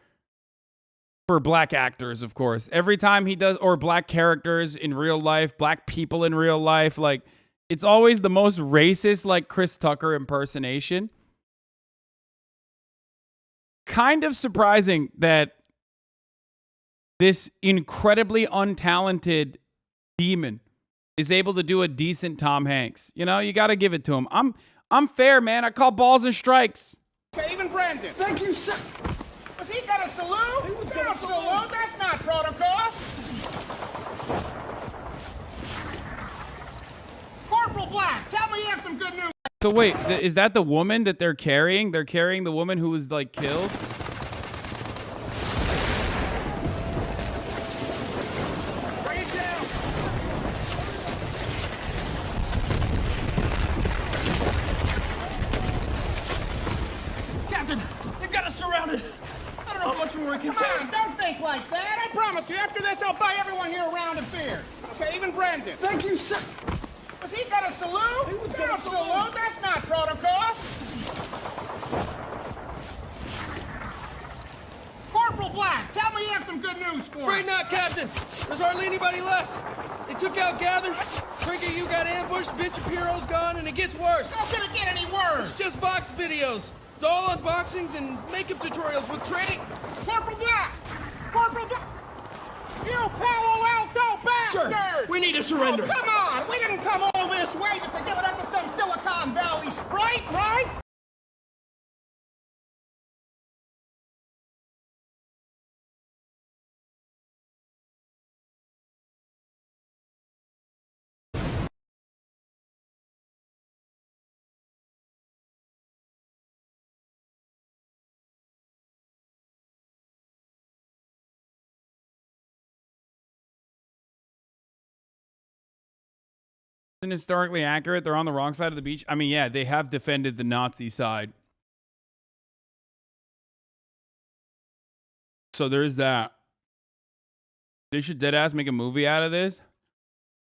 black actors, of course. Every time he does, or black characters in real life, black people in real life, like it's always the most racist, like Chris Tucker impersonation. Kind of surprising that this incredibly untalented demon is able to do a decent Tom Hanks. You know, you got to give it to him. I'm fair, man. I call balls and strikes. Okay, even Brandon. Thank you, sir. Was he got a salute? He was got a salute. That's not protocol. Corporal Black, tell me you have some good news. So wait, is that the woman that they're carrying? They're carrying the woman who was like killed? Bring it down. Captain, they've got us surrounded. I don't know how much more we can take. Come on, don't think like that. I promise you, after this, I'll buy everyone here a round of beer. Okay, even Brandon. Thank you, sir. Was he got a salute? He was got a salute. That's not protocol. Corporal Black, tell me you have some good news for me. Afraid not, Captain. There's hardly anybody left. They took out Gavin. Trinket, you got ambushed. Ben Shapiro's gone, and it gets worse. How's it get any worse? It's just box videos, doll unboxings, and makeup tutorials with training. Corporal Black! Corporal Black! You Palo Alto bastard! Sir, we need to surrender. Oh, come on! We didn't come all this way just to give it up to some Silicon Valley sprite, right? Historically accurate. They're on the wrong side of the beach. I mean, yeah, they have defended the Nazi side. So there's that. They should deadass make a movie out of this.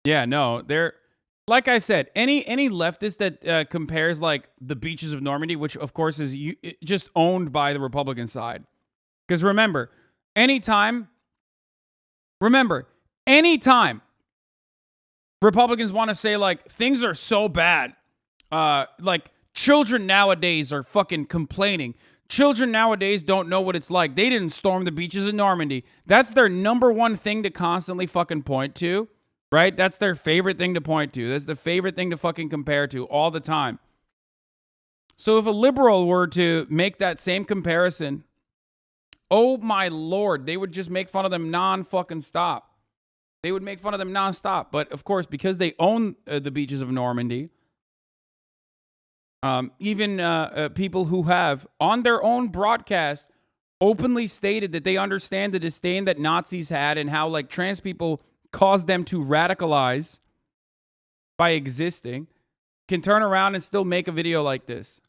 Yeah, no, they're like I said. Any leftist that compares like the beaches of Normandy, which of course is just owned by the Republican side. Because remember, anytime Republicans want to say, like, things are so bad. Like, children nowadays are fucking complaining. Children nowadays don't know what it's like. They didn't storm the beaches of Normandy. That's their number one thing to constantly fucking point to, right? That's their favorite thing to point to. That's the favorite thing to fucking compare to all the time. So if a liberal were to make that same comparison, oh my Lord, they would just make fun of them non-fucking stop. They would make fun of them nonstop. But of course, because they own the beaches of Normandy, even people who have on their own broadcast openly stated that they understand the disdain that Nazis had and how like trans people caused them to radicalize by existing, can turn around and still make a video like this.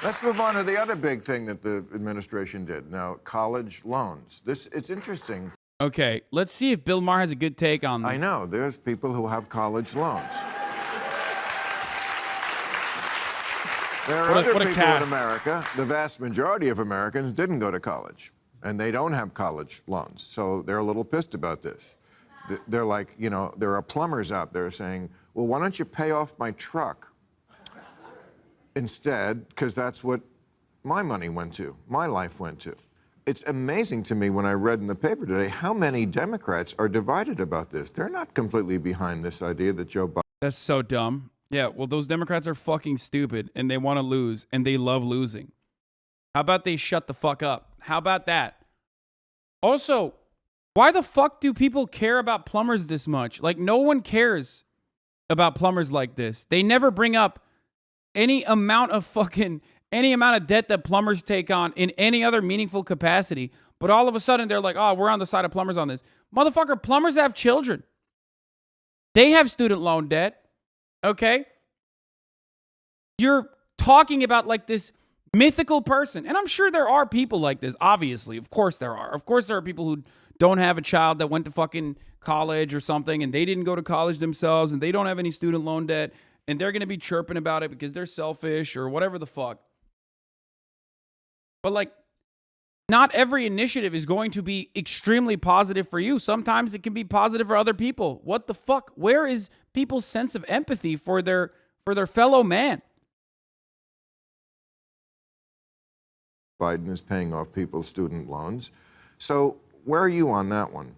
Let's move on to the other big thing that the administration did. Now, college loans. It's interesting. Okay, let's see if Bill Maher has a good take on this. I know. There's people who have college loans. There are other people in America, the vast majority of Americans didn't go to college, and they don't have college loans. So they're a little pissed about this. They're like, you know, there are plumbers out there saying, well, why don't you pay off my truck? Instead, because that's what my money went to, my life went to. It's amazing to me when I read in the paper today how many Democrats are divided about this. They're not completely behind this idea that Joe Biden... That's so dumb. Yeah, well, those Democrats are fucking stupid, and they want to lose, and they love losing. How about they shut the fuck up? How about that? Also, why the fuck do people care about plumbers this much? Like, no one cares about plumbers like this. They never bring up any amount of debt that plumbers take on in any other meaningful capacity. But all of a sudden they're like, oh, we're on the side of plumbers on this. Motherfucker, plumbers have children. They have student loan debt. Okay? You're talking about like this mythical person. And I'm sure there are people like this, obviously. Of course there are. Of course there are people who don't have a child that went to fucking college or something and they didn't go to college themselves and they don't have any student loan debt and they're going to be chirping about it because they're selfish or whatever the fuck. But like, not every initiative is going to be extremely positive for you. Sometimes it can be positive for other people. What the fuck? Where is people's sense of empathy for their fellow man? Biden is paying off people's student loans. So where are you on that one?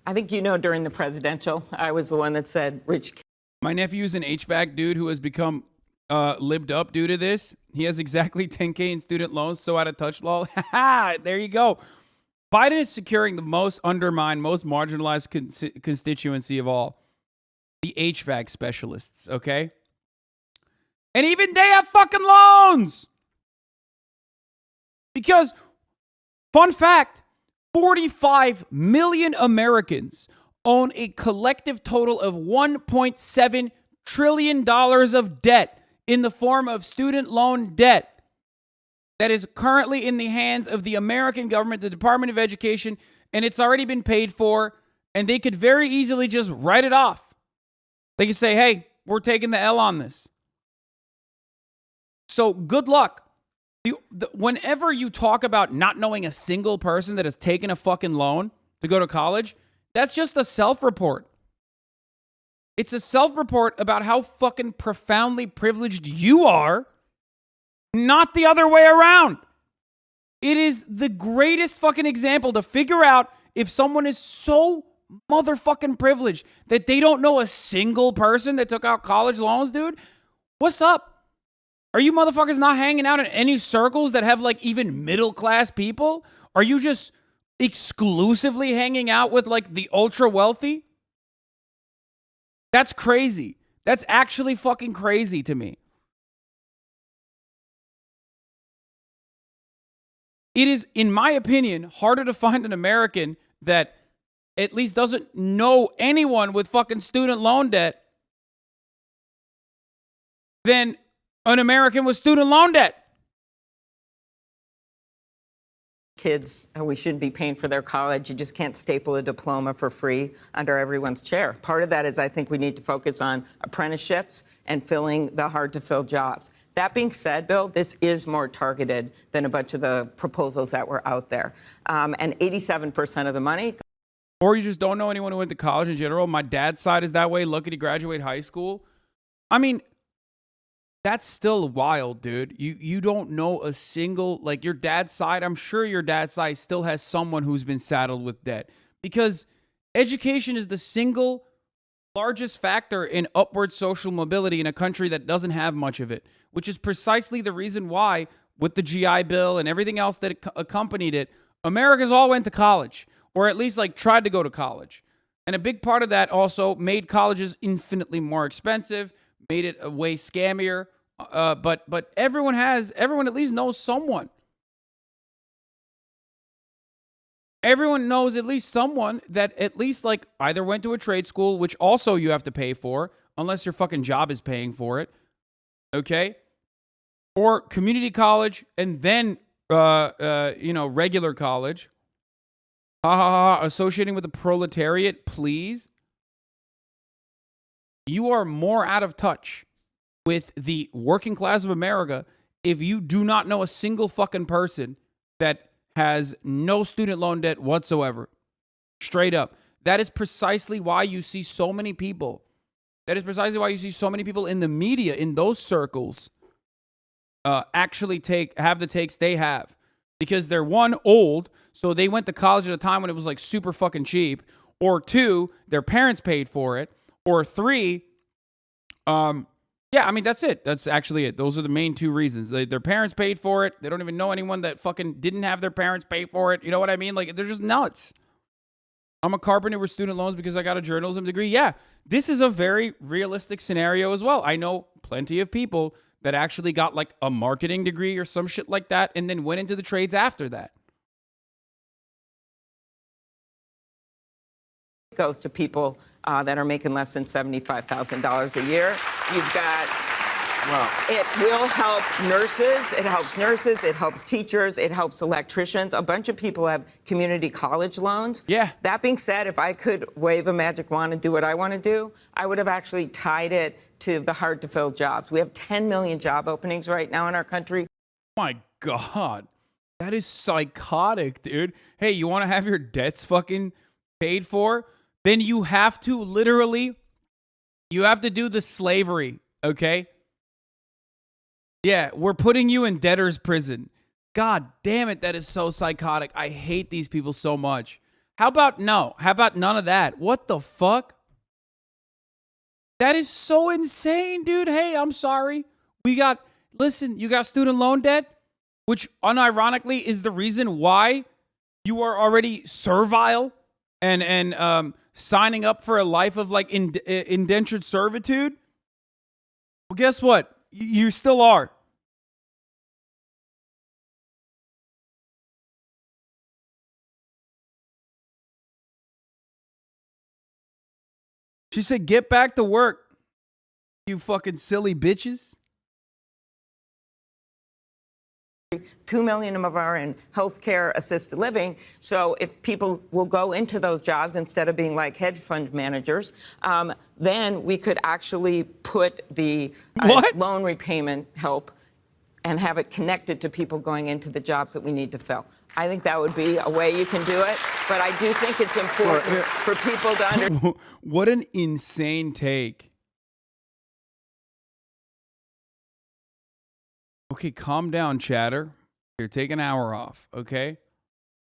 I think you know during the presidential, I was the one that said rich kids. My nephew's an HVAC dude who has become libbed up due to this. He has exactly 10K in student loans, so out of touch, lol. There you go. Biden is securing the most undermined, most marginalized constituency of all. The HVAC specialists, okay? And even they have fucking loans! Because, fun fact, 45 million Americans own a collective total of $1.7 trillion of debt in the form of student loan debt that is currently in the hands of the American government, the Department of Education, and it's already been paid for, and they could very easily just write it off. They could say, hey, we're taking the L on this. So good luck. Whenever you talk about not knowing a single person that has taken a fucking loan to go to college, that's just a self-report. It's a self-report about how fucking profoundly privileged you are, not the other way around. It is the greatest fucking example to figure out if someone is so motherfucking privileged that they don't know a single person that took out college loans, dude. What's up? Are you motherfuckers not hanging out in any circles that have like even middle-class people? Are you just exclusively hanging out with like the ultra wealthy? That's crazy. That's actually fucking crazy to me. It is, in my opinion, harder to find an American that at least doesn't know anyone with fucking student loan debt than an American with student loan debt. Kids, we shouldn't be paying for their college. You just can't staple a diploma for free under everyone's chair. Part of that is I think we need to focus on apprenticeships and filling the hard-to-fill jobs. That being said, Bill, this is more targeted than a bunch of the proposals that were out there. And 87% of the money. Or you just don't know anyone who went to college in general. My dad's side is that way. Lucky to graduate high school. I mean, that's still wild, dude. You don't know a single, like your dad's side. I'm sure your dad's side still has someone who's been saddled with debt because education is the single largest factor in upward social mobility in a country that doesn't have much of it, which is precisely the reason why with the GI Bill and everything else that accompanied it, Americans all went to college or at least like tried to go to college. And a big part of that also made colleges infinitely more expensive, made it a way scammier. But everyone at least knows someone. Everyone knows at least someone that at least like either went to a trade school, which also you have to pay for, unless your fucking job is paying for it. Okay? Or community college and then, regular college. Associating with the proletariat, please. You are more out of touch with the working class of America if you do not know a single fucking person that has no student loan debt whatsoever. Straight up. That is precisely why you see so many people. That is precisely why you see so many people in the media, in those circles, actually have the takes they have. Because they're one, old, so they went to college at a time when it was like super fucking cheap. Or two, their parents paid for it. Or three, that's it. That's actually it. Those are the main two reasons. Their parents paid for it. They don't even know anyone that fucking didn't have their parents pay for it. You know what I mean? Like, they're just nuts. I'm a carpenter with student loans because I got a journalism degree. Yeah, this is a very realistic scenario as well. I know plenty of people that actually got like a marketing degree or some shit like that and then went into the trades after that. goes to people that are making less than $75,000 a year. You've got, it will help nurses, it helps teachers, it helps electricians. A bunch of people have community college loans. Yeah. That being said, if I could wave a magic wand and do what I want to do, I would have actually tied it to the hard-to-fill jobs. We have 10 million job openings right now in our country. My God. That is psychotic, dude. Hey, you want to have your debts fucking paid for? Then you have to you have to do the slavery, okay? Yeah, we're putting you in debtor's prison. God damn it, that is so psychotic. I hate these people so much. How about no? How about none of that? What the fuck? That is so insane, dude. Hey, I'm sorry. Listen, you got student loan debt, which unironically is the reason why you are already servile and signing up for a life of like indentured servitude. Well, guess what? You still are. She said, get back to work, you fucking silly bitches. 2 million of them are in healthcare assisted living. So if people will go into those jobs instead of being like hedge fund managers, then we could actually put the loan repayment help and have it connected to people going into the jobs that we need to fill. I think that would be a way you can do it. But I do think it's important for people to understand. What an insane take. Okay, calm down, chatter. Here, take an hour off, okay?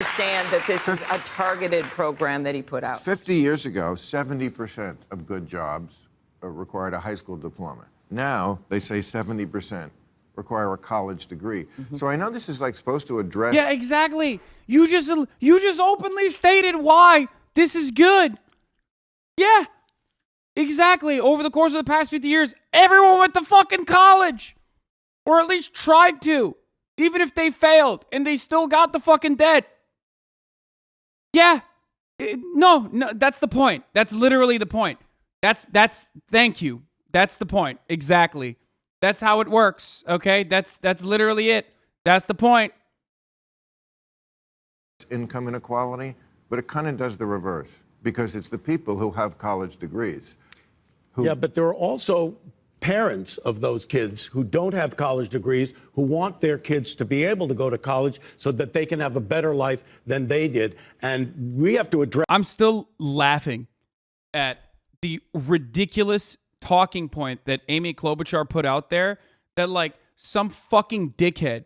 Understand that this is a targeted program that he put out. 50 years ago, 70% of good jobs required a high school diploma. Now, they say 70% require a college degree. So I know this is like supposed to address... Yeah, exactly. You just openly stated why this is good. Yeah, exactly. Over the course of the past 50 years, everyone went to fucking college. Or at least tried to. Even if they failed and they still got the fucking debt. Yeah. No, that's the point. That's literally the point. Thank you. That's the point. Exactly. That's how it works. Okay? That's literally it. That's the point. Income inequality, but it kind of does the reverse because it's the people who have college degrees. Yeah, but there are also parents of those kids who don't have college degrees who want their kids to be able to go to college so that they can have a better life than they did. And we have to address... I'm still laughing at the ridiculous talking point that Amy Klobuchar put out there that like some fucking dickhead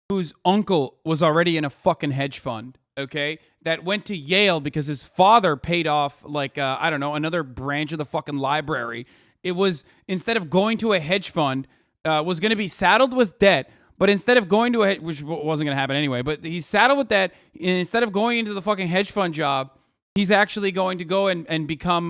whose uncle was already in a fucking hedge fund, okay, that went to Yale because his father paid off like, I don't know, another branch of the fucking library. It was, instead of going to a hedge fund, was going to be saddled with debt, but instead of going to which wasn't going to happen anyway, but he's saddled with debt, and instead of going into the fucking hedge fund job, he's actually going to go and become,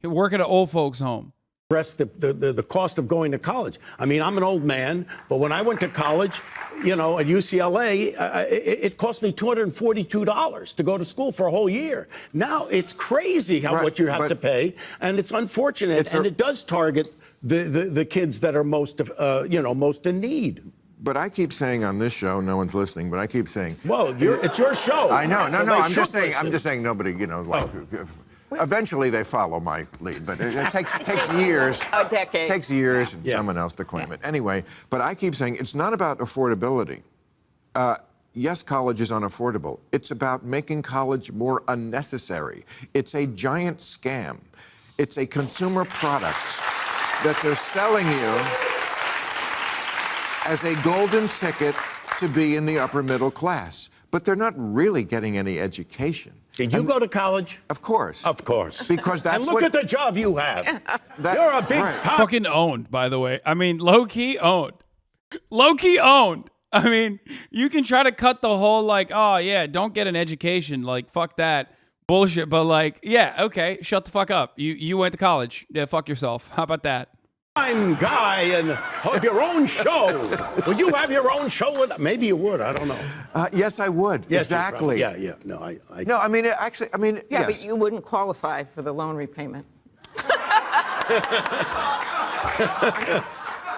work at an old folks home. The cost of going to college. I mean, I'm an old man, but when I went to college, at UCLA, it cost me $242 to go to school for a whole year. Now it's crazy what you have to pay, and it's unfortunate, and it does target the kids that are most in need. But I keep saying on this show, no one's listening, but I keep saying, well, it's your show. I know, no, I'm just saying nobody, eventually they follow my lead, but it takes years. A decade. Takes years and someone else to claim it. Anyway, but I keep saying it's not about affordability. Yes, college is unaffordable. It's about making college more unnecessary. It's a giant scam. It's a consumer product that they're selling you as a golden ticket to be in the upper middle class. But they're not really getting any education. Did you go to college? Of course. Of course. Because that's and look at the job you have. You're a big fucking owned, by the way. I mean, low-key owned. Low-key owned. I mean, you can try to cut the whole like, oh yeah, don't get an education, like fuck that bullshit. But like, yeah, okay, shut the fuck up. You went to college. Yeah, fuck yourself. How about that? I'm Guy, and have your own show. Would you have your own show? Maybe you would. I don't know. Yes, I would. Yes, exactly. Yeah. No, No, I mean, actually, I mean, Yeah, yes. but you wouldn't qualify for the loan repayment.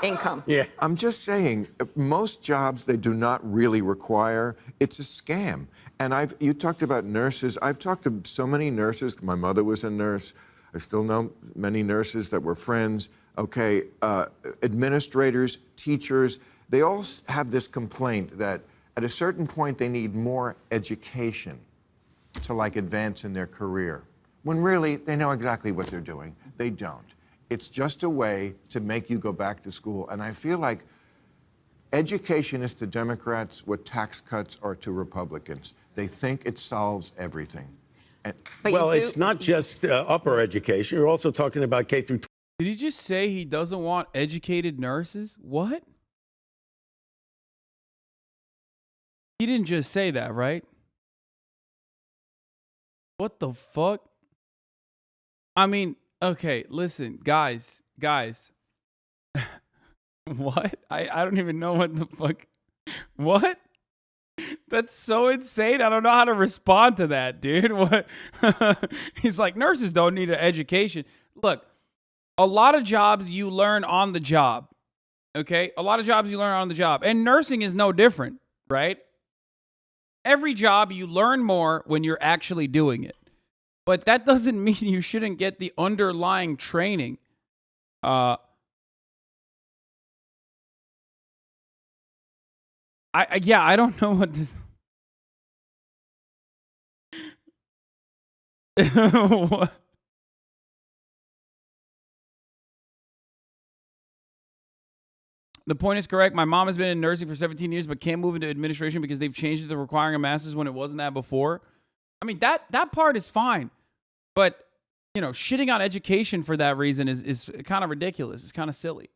Income. Yeah. I'm just saying, most jobs they do not really require. It's a scam. And you talked about nurses. I've talked to so many nurses. My mother was a nurse. I still know many nurses that were friends. Okay, administrators, teachers, they all have this complaint that at a certain point they need more education to like advance in their career. When really they know exactly what they're doing. They don't. It's just a way to make you go back to school. And I feel like education is to Democrats what tax cuts are to Republicans. They think it solves everything. Well, it's not just upper education. You're also talking about K through 12. Did he just say he doesn't want educated nurses? What? He didn't just say that, right? What the fuck? I mean, okay, listen, guys. What? I don't even know what the fuck. What? That's so insane. I don't know how to respond to that, dude. What? He's like, nurses don't need an education. Look, a lot of jobs you learn on the job. Okay? A lot of jobs you learn on the job. And nursing is no different, right? Every job you learn more when you're actually doing it. But that doesn't mean you shouldn't get the underlying training. I don't know what this. What? The point is correct. My mom has been in nursing for 17 years, but can't move into administration because they've changed it to requiring a master's when it wasn't that before. I mean, that part is fine. But, you know, shitting on education for that reason is kind of ridiculous. It's kind of silly.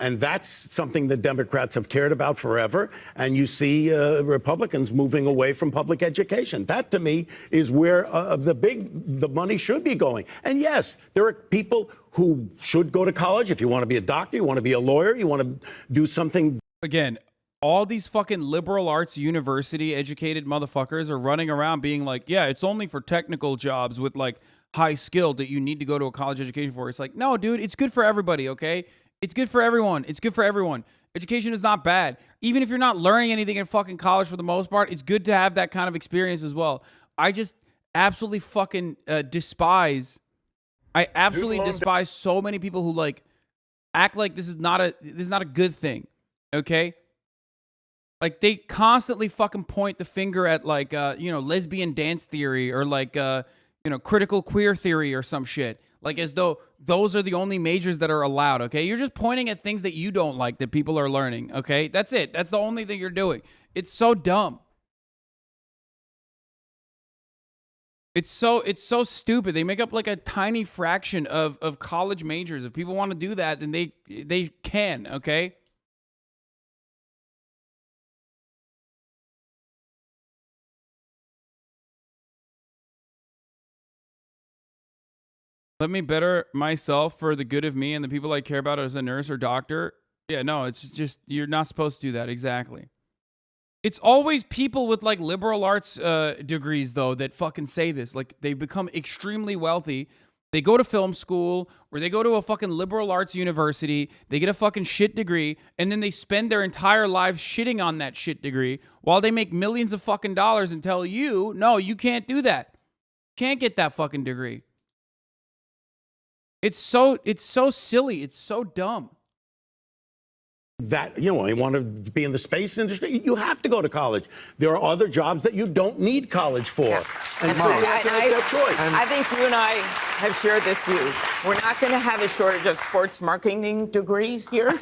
And that's something that Democrats have cared about forever. And you see Republicans moving away from public education. That, to me, is where the money should be going. And yes, there are people who should go to college. If you want to be a doctor, you want to be a lawyer, you want to do something. Again, all these fucking liberal arts university educated motherfuckers are running around being like, yeah, it's only for technical jobs with like high skill that you need to go to a college education for. It's like, no, dude, it's good for everybody, okay? It's good for everyone. It's good for everyone. Education is not bad. Even if you're not learning anything in fucking college for the most part, it's good to have that kind of experience as well. I just absolutely fucking despise so many people who like act like this is not a good thing, okay? Like they constantly fucking point the finger at like lesbian dance theory or like critical queer theory or some shit. Like as though those are the only majors that are allowed, okay? You're just pointing at things that you don't like that people are learning, okay? That's it. That's the only thing you're doing. It's so dumb. It's so stupid. They make up like a tiny fraction of college majors. If people want to do that, then they can, okay? Let me better myself for the good of me and the people I care about as a nurse or doctor. Yeah, no, it's just, you're not supposed to do that. Exactly. It's always people with like liberal arts degrees, though, that fucking say this. Like they've become extremely wealthy. They go to film school or they go to a fucking liberal arts university. They get a fucking shit degree and then they spend their entire lives shitting on that shit degree while they make millions of fucking dollars and tell you, no, you can't do that. Can't get that fucking degree. It's so silly. It's so dumb. That, you want to be in the space industry, you have to go to college. There are other jobs that you don't need college for. Yeah. And so you have to make that choice. I think you and I have shared this view. We're not going to have a shortage of sports marketing degrees here.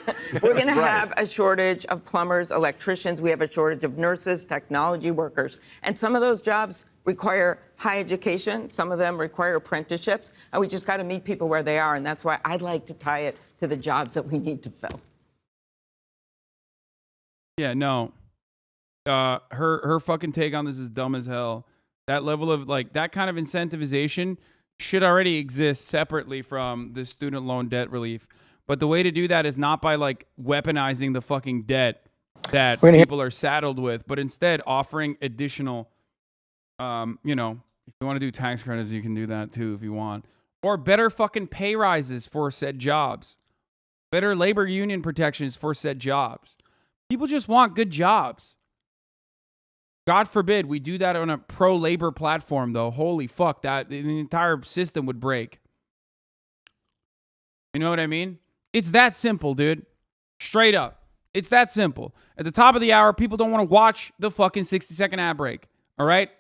We're going to have a shortage of plumbers, electricians. We have a shortage of nurses, technology workers. And some of those jobs require high education. Some of them require apprenticeships. And we just got to meet people where they are. And that's why I'd like to tie it to the jobs that we need to fill. Yeah, no. her fucking take on this is dumb as hell. That level of like that kind of incentivization should already exist separately from the student loan debt relief. But the way to do that is not by like weaponizing the fucking debt that people are saddled with, but instead offering additional, you know, if you want to do tax credits, you can do that too if you want. Or better fucking pay rises for said jobs. Better labor union protections for said jobs. People just want good jobs. God forbid we do that on a pro-labor platform, though. Holy fuck, that the entire system would break. You know what I mean? It's that simple, dude. Straight up. It's that simple. At the top of the hour, people don't want to watch the fucking 60-second ad break. All right?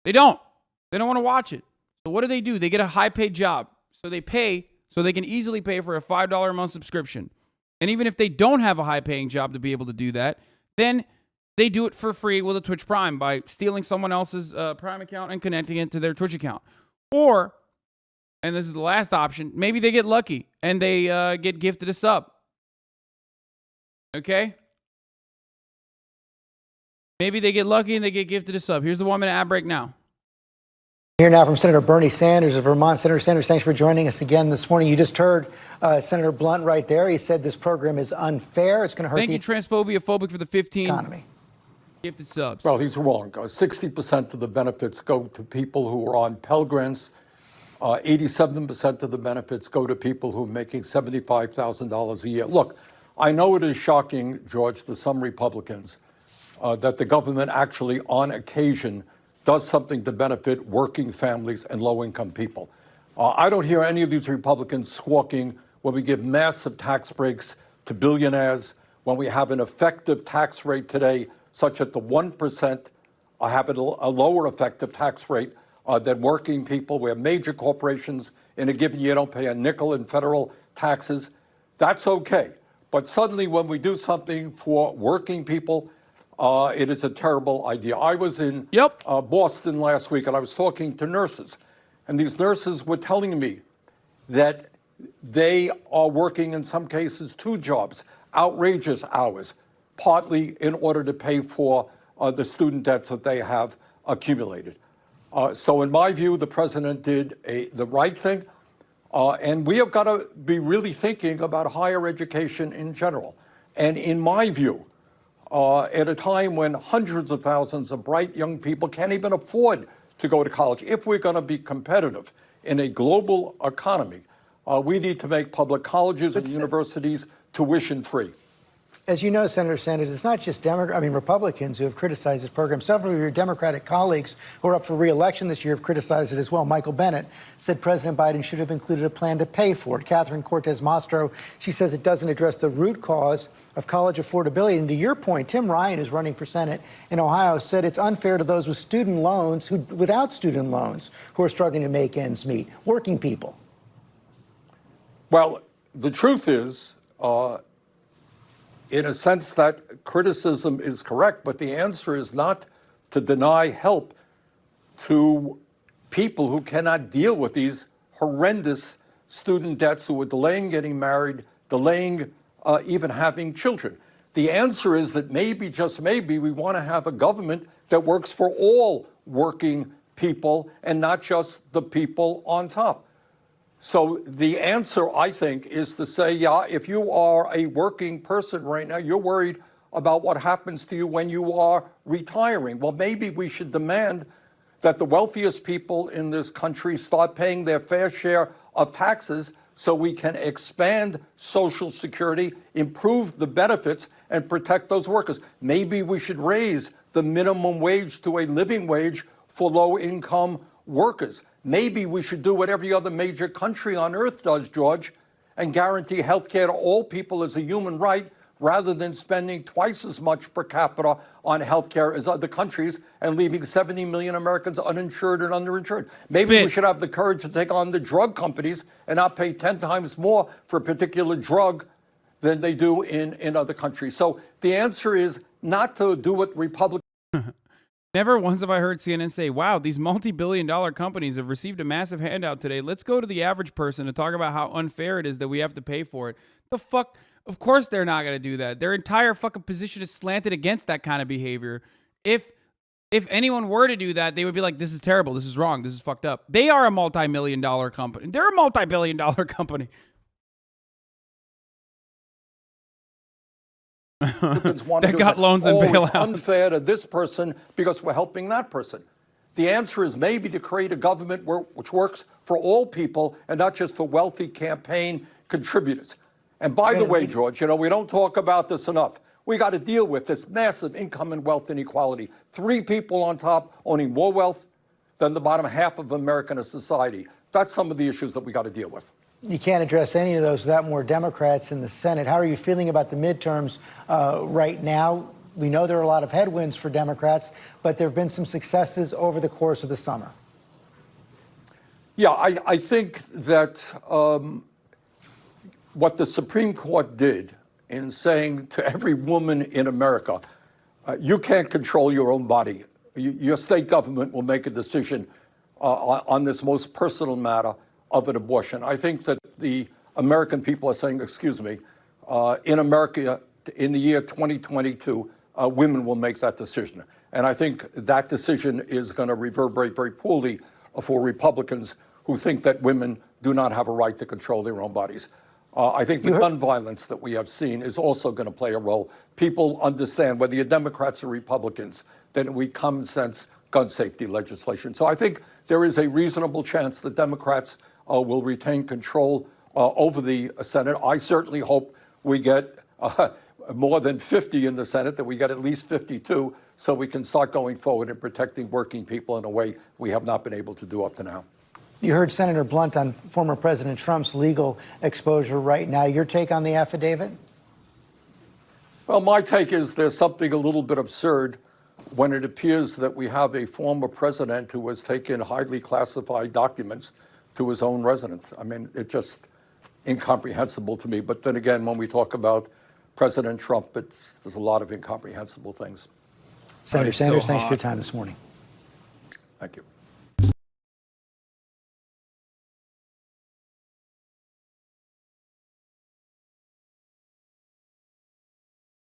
They don't. They don't want to watch it. So what do? They get a high-paid job. So they pay, so they can easily pay for a $5 a month subscription. And even if they don't have a high-paying job to be able to do that, then they do it for free with a Twitch Prime by stealing someone else's Prime account and connecting it to their Twitch account. Or, and this is the last option, maybe they get lucky and they get gifted a sub. Okay? Maybe they get lucky and they get gifted a sub. Here's the 1 minute ad break now. Here now from Senator Bernie Sanders of Vermont. Senator Sanders, thanks for joining us again this morning. You just heard Senator Blunt right there. He said this program is unfair. It's going to hurt Thank you, Transphobia Phobic, for the 15 economy. Gifted subs. Well, he's wrong. 60% of the benefits go to people who are on Pell Grants. 87% of the benefits go to people who are making $75,000 a year. Look, I know it is shocking, George, to some Republicans that the government actually, on occasion, does something to benefit working families and low-income people. I don't hear any of these Republicans squawking when we give massive tax breaks to billionaires, when we have an effective tax rate today such that the 1% have a lower effective tax rate than working people, where major corporations in a given year don't pay a nickel in federal taxes. That's okay. But suddenly when we do something for working people, it is a terrible idea. I was in Boston last week and I was talking to nurses, and these nurses were telling me that they are working in some cases 2 jobs, outrageous hours, partly in order to pay for the student debts that they have accumulated. So in my view, the president did the right thing, and we have got to be really thinking about higher education in general. And in my view, at a time when hundreds of thousands of bright young people can't even afford to go to college, if we're going to be competitive in a global economy, we need to make public colleges and universities tuition-free. As you know, Senator Sanders, it's not just Republicans who have criticized this program. Several of your Democratic colleagues who are up for re-election this year have criticized it as well. Michael Bennett said President Biden should have included a plan to pay for it. Catherine Cortez Mastro, she says it doesn't address the root cause of college affordability. And to your point, Tim Ryan, who's running for Senate in Ohio, said it's unfair to those with student loans without student loans who are struggling to make ends meet, working people. Well, the truth is, in a sense, that criticism is correct, but the answer is not to deny help to people who cannot deal with these horrendous student debts, who are delaying getting married, delaying even having children. The answer is that maybe, just maybe, we want to have a government that works for all working people and not just the people on top. So the answer, I think, is to say, yeah, if you are a working person right now, you're worried about what happens to you when you are retiring. Well, maybe we should demand that the wealthiest people in this country start paying their fair share of taxes so we can expand Social Security, improve the benefits, and protect those workers. Maybe we should raise the minimum wage to a living wage for low-income workers. Maybe we should do what every other major country on earth does, George, and guarantee health care to all people as a human right, rather than spending twice as much per capita on health care as other countries and leaving 70 million Americans uninsured and underinsured. Maybe we should have the courage to take on the drug companies and not pay 10 times more for a particular drug than they do in other countries. So the answer is not to do what Republicans Never once have I heard CNN say, wow, these multi-billion-dollar companies have received a massive handout today. Let's go to the average person and talk about how unfair it is that we have to pay for it. The fuck? Of course they're not going to do that. Their entire fucking position is slanted against that kind of behavior. If anyone were to do that, they would be like, this is terrible. This is wrong. This is fucked up. They are a multi-million-dollar company. They're a multi-billion-dollar company. That got loans and bailouts. It's unfair to this person because we're helping that person. The answer is maybe to create a government which works for all people and not just for wealthy campaign contributors. And by the way, George, we don't talk about this enough. We got to deal with this massive income and wealth inequality. 3 people on top owning more wealth than the bottom half of American society. That's some of the issues that we got to deal with. You can't address any of those without more Democrats in the Senate. How are you feeling about the midterms right now? We know there are a lot of headwinds for Democrats, but there have been some successes over the course of the summer. Yeah, I think that what the Supreme Court did in saying to every woman in America, you can't control your own body. Your state government will make a decision on this most personal matter of an abortion. I think that the American people are saying, excuse me, in America, in the year 2022, women will make that decision. And I think that decision is going to reverberate very poorly for Republicans who think that women do not have a right to control their own bodies. I think the gun violence that we have seen is also going to play a role. People understand, whether you're Democrats or Republicans, that we common sense gun safety legislation. So I think there is a reasonable chance that Democrats will retain control over the Senate. I certainly hope we get more than 50 in the Senate, that we get at least 52, so we can start going forward and protecting working people in a way we have not been able to do up to now. You heard Senator Blunt on former President Trump's legal exposure right now. Your take on the affidavit? Well, my take is there's something a little bit absurd when it appears that we have a former president who has taken highly classified documents to his own residence. I mean, it's just incomprehensible to me. But then again, when we talk about President Trump, there's a lot of incomprehensible things. Senator Sanders, thanks for your time this morning. Thank you.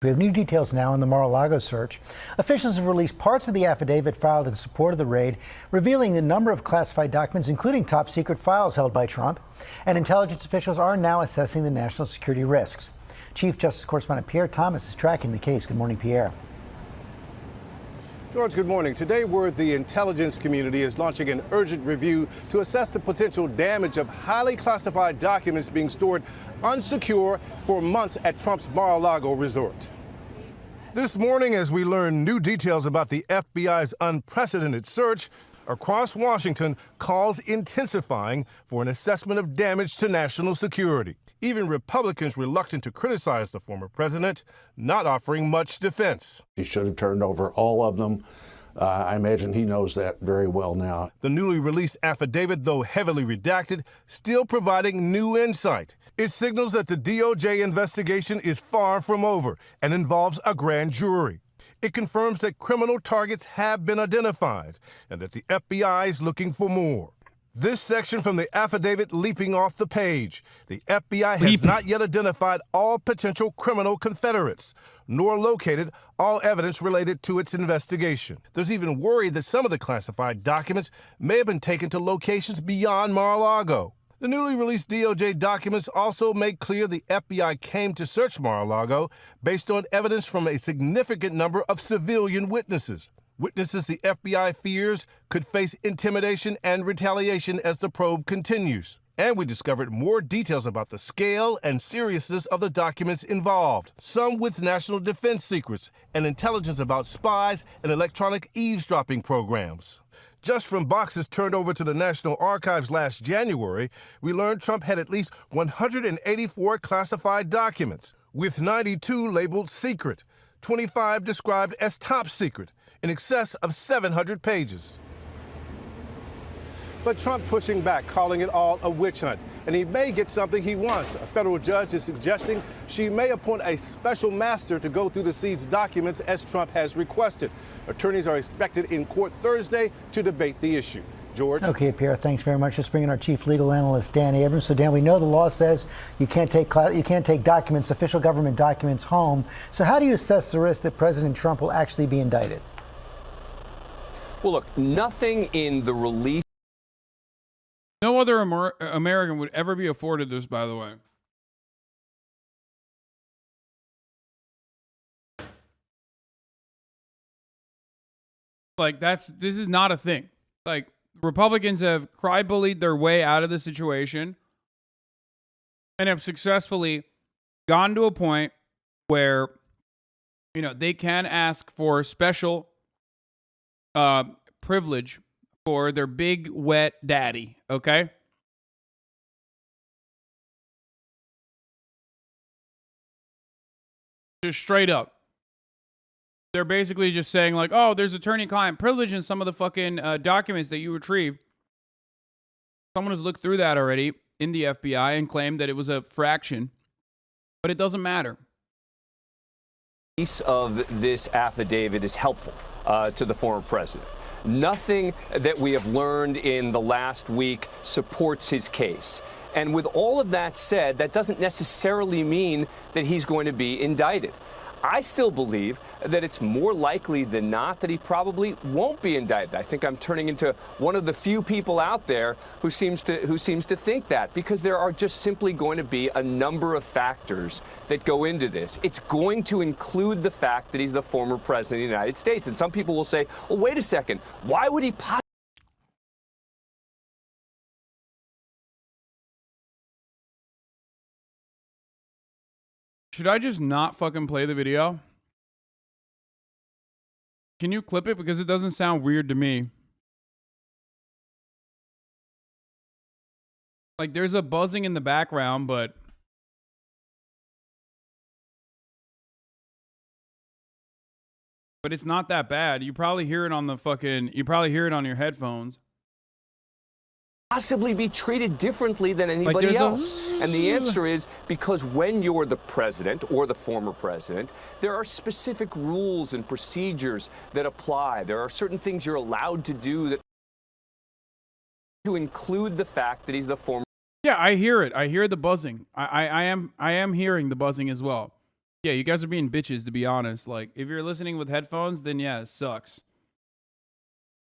We have new details now on the Mar-a-Lago search. Officials have released parts of the affidavit filed in support of the raid, revealing the number of classified documents, including top secret files held by Trump. And intelligence officials are now assessing the national security risks. Chief Justice Correspondent Pierre Thomas is tracking the case. Good morning, Pierre. George, good morning. Today, the intelligence community is launching an urgent review to assess the potential damage of highly classified documents being stored unsecure for months at Trump's Mar-a-Lago resort. This morning, as we learn new details about the FBI's unprecedented search across Washington, calls intensifying for an assessment of damage to national security. Even Republicans reluctant to criticize the former president, not offering much defense. He should have turned over all of them. I imagine he knows that very well now. The newly released affidavit, though heavily redacted, still providing new insight. It signals that the DOJ investigation is far from over and involves a grand jury. It confirms that criminal targets have been identified and that the FBI is looking for more. This section from the affidavit leaping off the page. The FBI has not yet identified all potential criminal confederates, nor located all evidence related to its investigation. There's even worry that some of the classified documents may have been taken to locations beyond Mar-a-Lago. The newly released DOJ documents also make clear the FBI came to search Mar-a-Lago based on evidence from a significant number of civilian witnesses. Witnesses the FBI fears could face intimidation and retaliation as the probe continues. And we discovered more details about the scale and seriousness of the documents involved, some with national defense secrets and intelligence about spies and electronic eavesdropping programs. Just from boxes turned over to the National Archives last January, we learned Trump had at least 184 classified documents, with 92 labeled secret, 25 described as top secret, in excess of 700 pages. But Trump pushing back, calling it all a witch hunt. and he may get something he wants. A federal judge is suggesting she may appoint a special master to go through the Seed's documents as Trump has requested. Attorneys are expected in court Thursday to debate the issue. George? Okay, Pierre, thanks very much. Just bringing our chief legal analyst, Dan Abrams. So, Dan, we know the law says you can't take documents, official government documents, home. So how do you assess the risk that President Trump will actually be indicted? Well, look, nothing in the release. No other American would ever be afforded this, by the way. Like, this is not a thing. Like, Republicans have cry-bullied their way out of the situation and have successfully gone to a point where, you know, they can ask for special privilege for their big, wet daddy, okay? Just straight up. They're basically just saying, like, oh, there's attorney-client privilege in some of the fucking documents that you retrieved. Someone has looked through that already in the FBI and claimed that it was a fraction. But it doesn't matter. Piece of this affidavit is helpful to the former president. Nothing that we have learned in the last week supports his case. And with all of that said, that doesn't necessarily mean that he's going to be indicted. I still believe that it's more likely than not that he probably won't be indicted. I think I'm turning into one of the few people out there who seems to think that, because there are just simply going to be a number of factors that go into this. It's going to include the fact that he's the former president of the United States. And some people will say, well, wait a second, why would he possibly? Should I just not fucking play the video? Can you clip it? Because it doesn't sound weird to me. Like, there's a buzzing in the background, but it's not that bad. You probably hear it on your headphones. Possibly be treated differently than anybody else? And the answer is because when you're the president or the former president, there are specific rules and procedures that apply. There are certain things you're allowed to do that to include the fact that he's the former. Yeah, I hear it. I hear the buzzing. I am hearing the buzzing as well. Yeah, you guys are being bitches, to be honest. Like, if you're listening with headphones, then yeah, it sucks.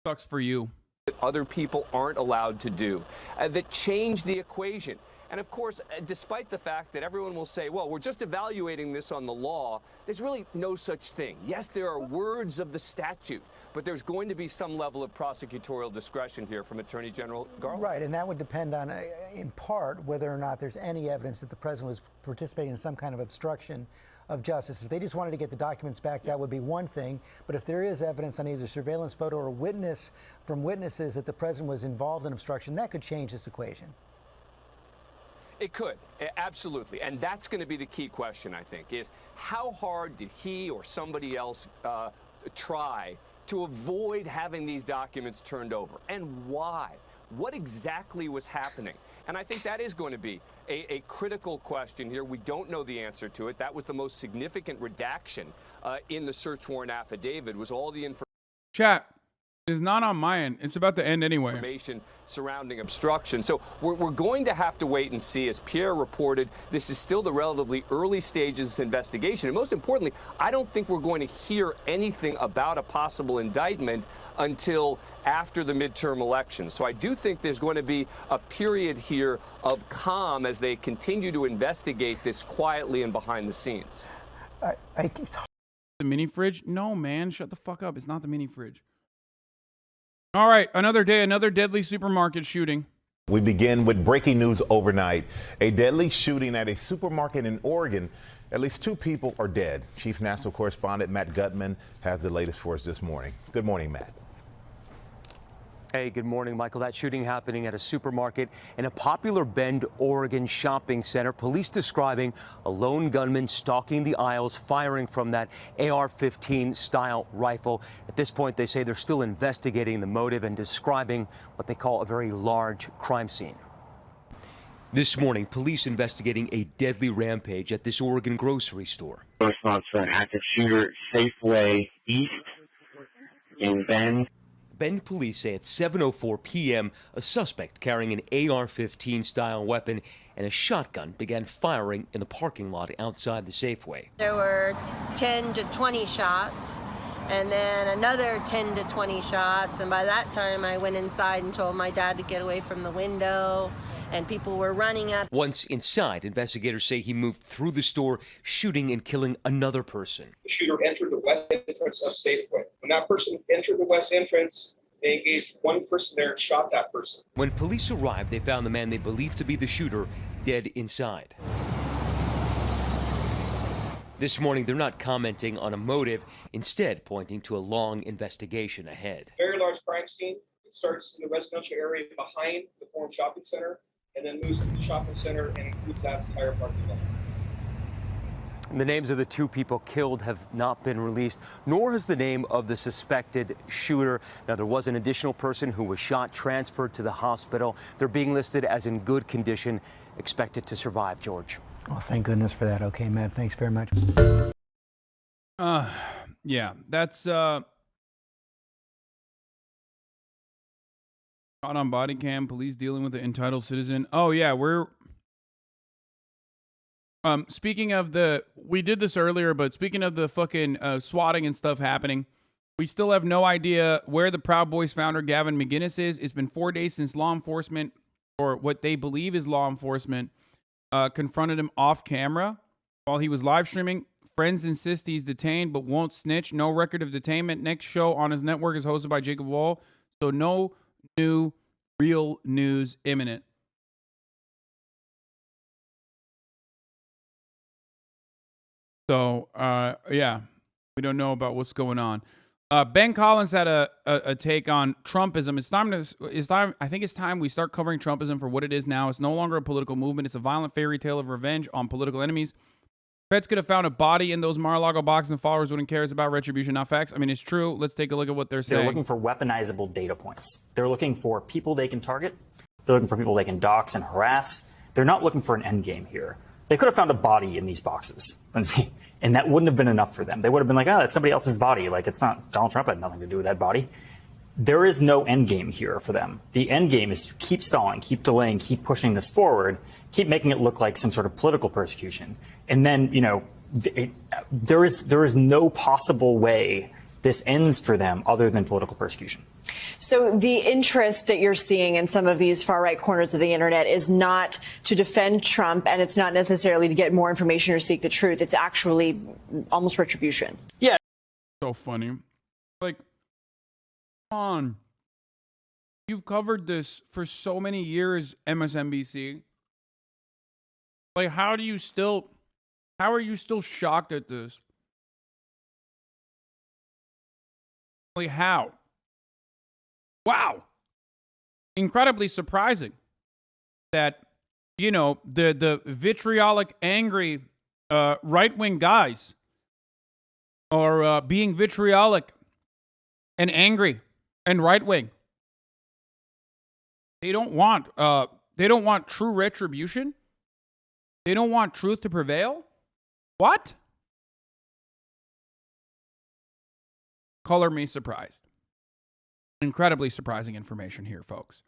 Sucks for you. That other people aren't allowed to do, that change the equation. And of course, despite the fact that everyone will say, well, we're just evaluating this on the law, there's really no such thing. Yes, there are words of the statute, but there's going to be some level of prosecutorial discretion here from Attorney General Garland. Right, and that would depend on, in part, whether or not there's any evidence that the president was participating in some kind of obstruction of justice. If they just wanted to get the documents back, that would be one thing. But if there is evidence on either surveillance photo or witnesses that the president was involved in obstruction, that could change this equation. It could, absolutely. And that's going to be the key question, I think, is how hard did he or somebody else try to avoid having these documents turned over? And why? What exactly was happening? And I think that is going to be a critical question here. We don't know the answer to it. That was the most significant redaction in the search warrant affidavit, was all the information. Chat is not on my end. It's about to end anyway. Information surrounding obstruction. So we're going to have to wait and see. As Pierre reported, this is still the relatively early stages of this investigation. And most importantly, I don't think we're going to hear anything about a possible indictment until after the midterm elections. So I do think there's going to be a period here of calm as they continue to investigate this quietly and behind the scenes. The mini fridge? No, man. Shut the fuck up. It's not the mini fridge. All right, another day, another deadly supermarket shooting. We begin with breaking news overnight. A deadly shooting at a supermarket in Oregon. At least 2 people are dead. Chief National Correspondent Matt Gutman has the latest for us this morning. Good morning, Matt. Hey, good morning, Michael. That shooting happening at a supermarket in a popular Bend, Oregon shopping center. Police describing a lone gunman stalking the aisles, firing from that AR-15 style rifle. At this point, they say they're still investigating the motive and describing what they call a very large crime scene. This morning, police investigating a deadly rampage at this Oregon grocery store. Response for an active shooter, Safeway East in Bend. Bend police say at 7:04 p.m., a suspect carrying an AR-15 style weapon and a shotgun began firing in the parking lot outside the Safeway. There were 10 to 20 shots, and then another 10 to 20 shots, and by that time I went inside and told my dad to get away from the window, and people were running at. Once inside, investigators say he moved through the store, shooting and killing another person. The shooter entered the west entrance of Safeway. When that person entered the west entrance, they engaged one person there and shot that person. When police arrived, they found the man they believed to be the shooter dead inside. This morning, they're not commenting on a motive, instead pointing to a long investigation ahead. Very large crime scene. It starts in the residential area behind the Forum Shopping Center and then moves to the shopping center and includes that entire parking lot. The names of the two people killed have not been released, nor has the name of the suspected shooter. Now, there was an additional person who was shot, transferred to the hospital. They're being listed as in good condition, expected to survive, George. Well, thank goodness for that. Okay, Matt, thanks very much. Yeah, that's caught on body cam, police dealing with the entitled citizen. Oh yeah, we're speaking of we did this earlier, but speaking of the fucking swatting and stuff happening, we still have no idea where the Proud Boys founder Gavin McInnes is. It's been 4 days since law enforcement, or what they believe is law enforcement, confronted him off camera while he was live streaming. Friends insist he's detained but won't snitch. No record of detainment. Next show on his network is hosted by Jacob Wall, so no new real news imminent. So, yeah, we don't know about what's going on. Ben Collins had a take on Trumpism. I think it's time we start covering Trumpism for what it is now. It's no longer a political movement. It's a violent fairy tale of revenge on political enemies. Feds could have found a body in those Mar-a-Lago boxes and followers wouldn't care about retribution, not facts. I mean, it's true. Let's take a look at what they're saying. They're looking for weaponizable data points. They're looking for people they can target. They're looking for people they can dox and harass. They're not looking for an end game here. They could have found a body in these boxes, and that wouldn't have been enough for them. They would have been like, oh, that's somebody else's body. Like, it's not Donald Trump had nothing to do with that body. There is no end game here for them. The end game is to keep stalling, keep delaying, keep pushing this forward, keep making it look like some sort of political persecution. And then, there is no possible way this ends for them other than political persecution. So the interest that you're seeing in some of these far-right corners of the internet is not to defend Trump, and it's not necessarily to get more information or seek the truth. It's actually almost retribution. Yeah. So funny. Like, come on. You've covered this for so many years, MSNBC. Like, how are you still shocked at this? Like, how? Wow. Incredibly surprising that, the vitriolic, angry right-wing guys are being vitriolic and angry and right-wing. They don't want true retribution. They don't want truth to prevail. What? Color me surprised. Incredibly surprising information here, folks.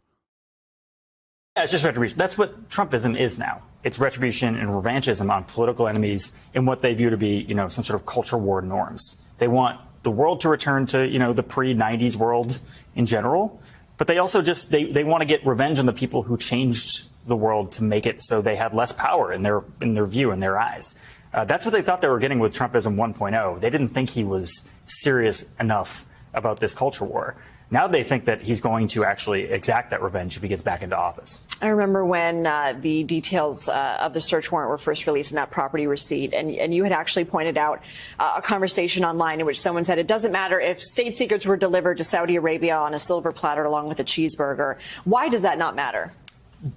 Yeah, it's just retribution. That's what Trumpism is now. It's retribution and revanchism on political enemies in what they view to be, some sort of culture war norms. They want the world to return to, the pre-90s world in general, but they also they want to get revenge on the people who changed the world to make it so they had less power in their view, in their eyes. That's what they thought they were getting with Trumpism 1.0. They didn't think he was serious enough about this culture war. Now they think that he's going to actually exact that revenge if he gets back into office. I remember when the details of the search warrant were first released in that property receipt, and you had actually pointed out a conversation online in which someone said it doesn't matter if state secrets were delivered to Saudi Arabia on a silver platter along with a cheeseburger. Why does that not matter?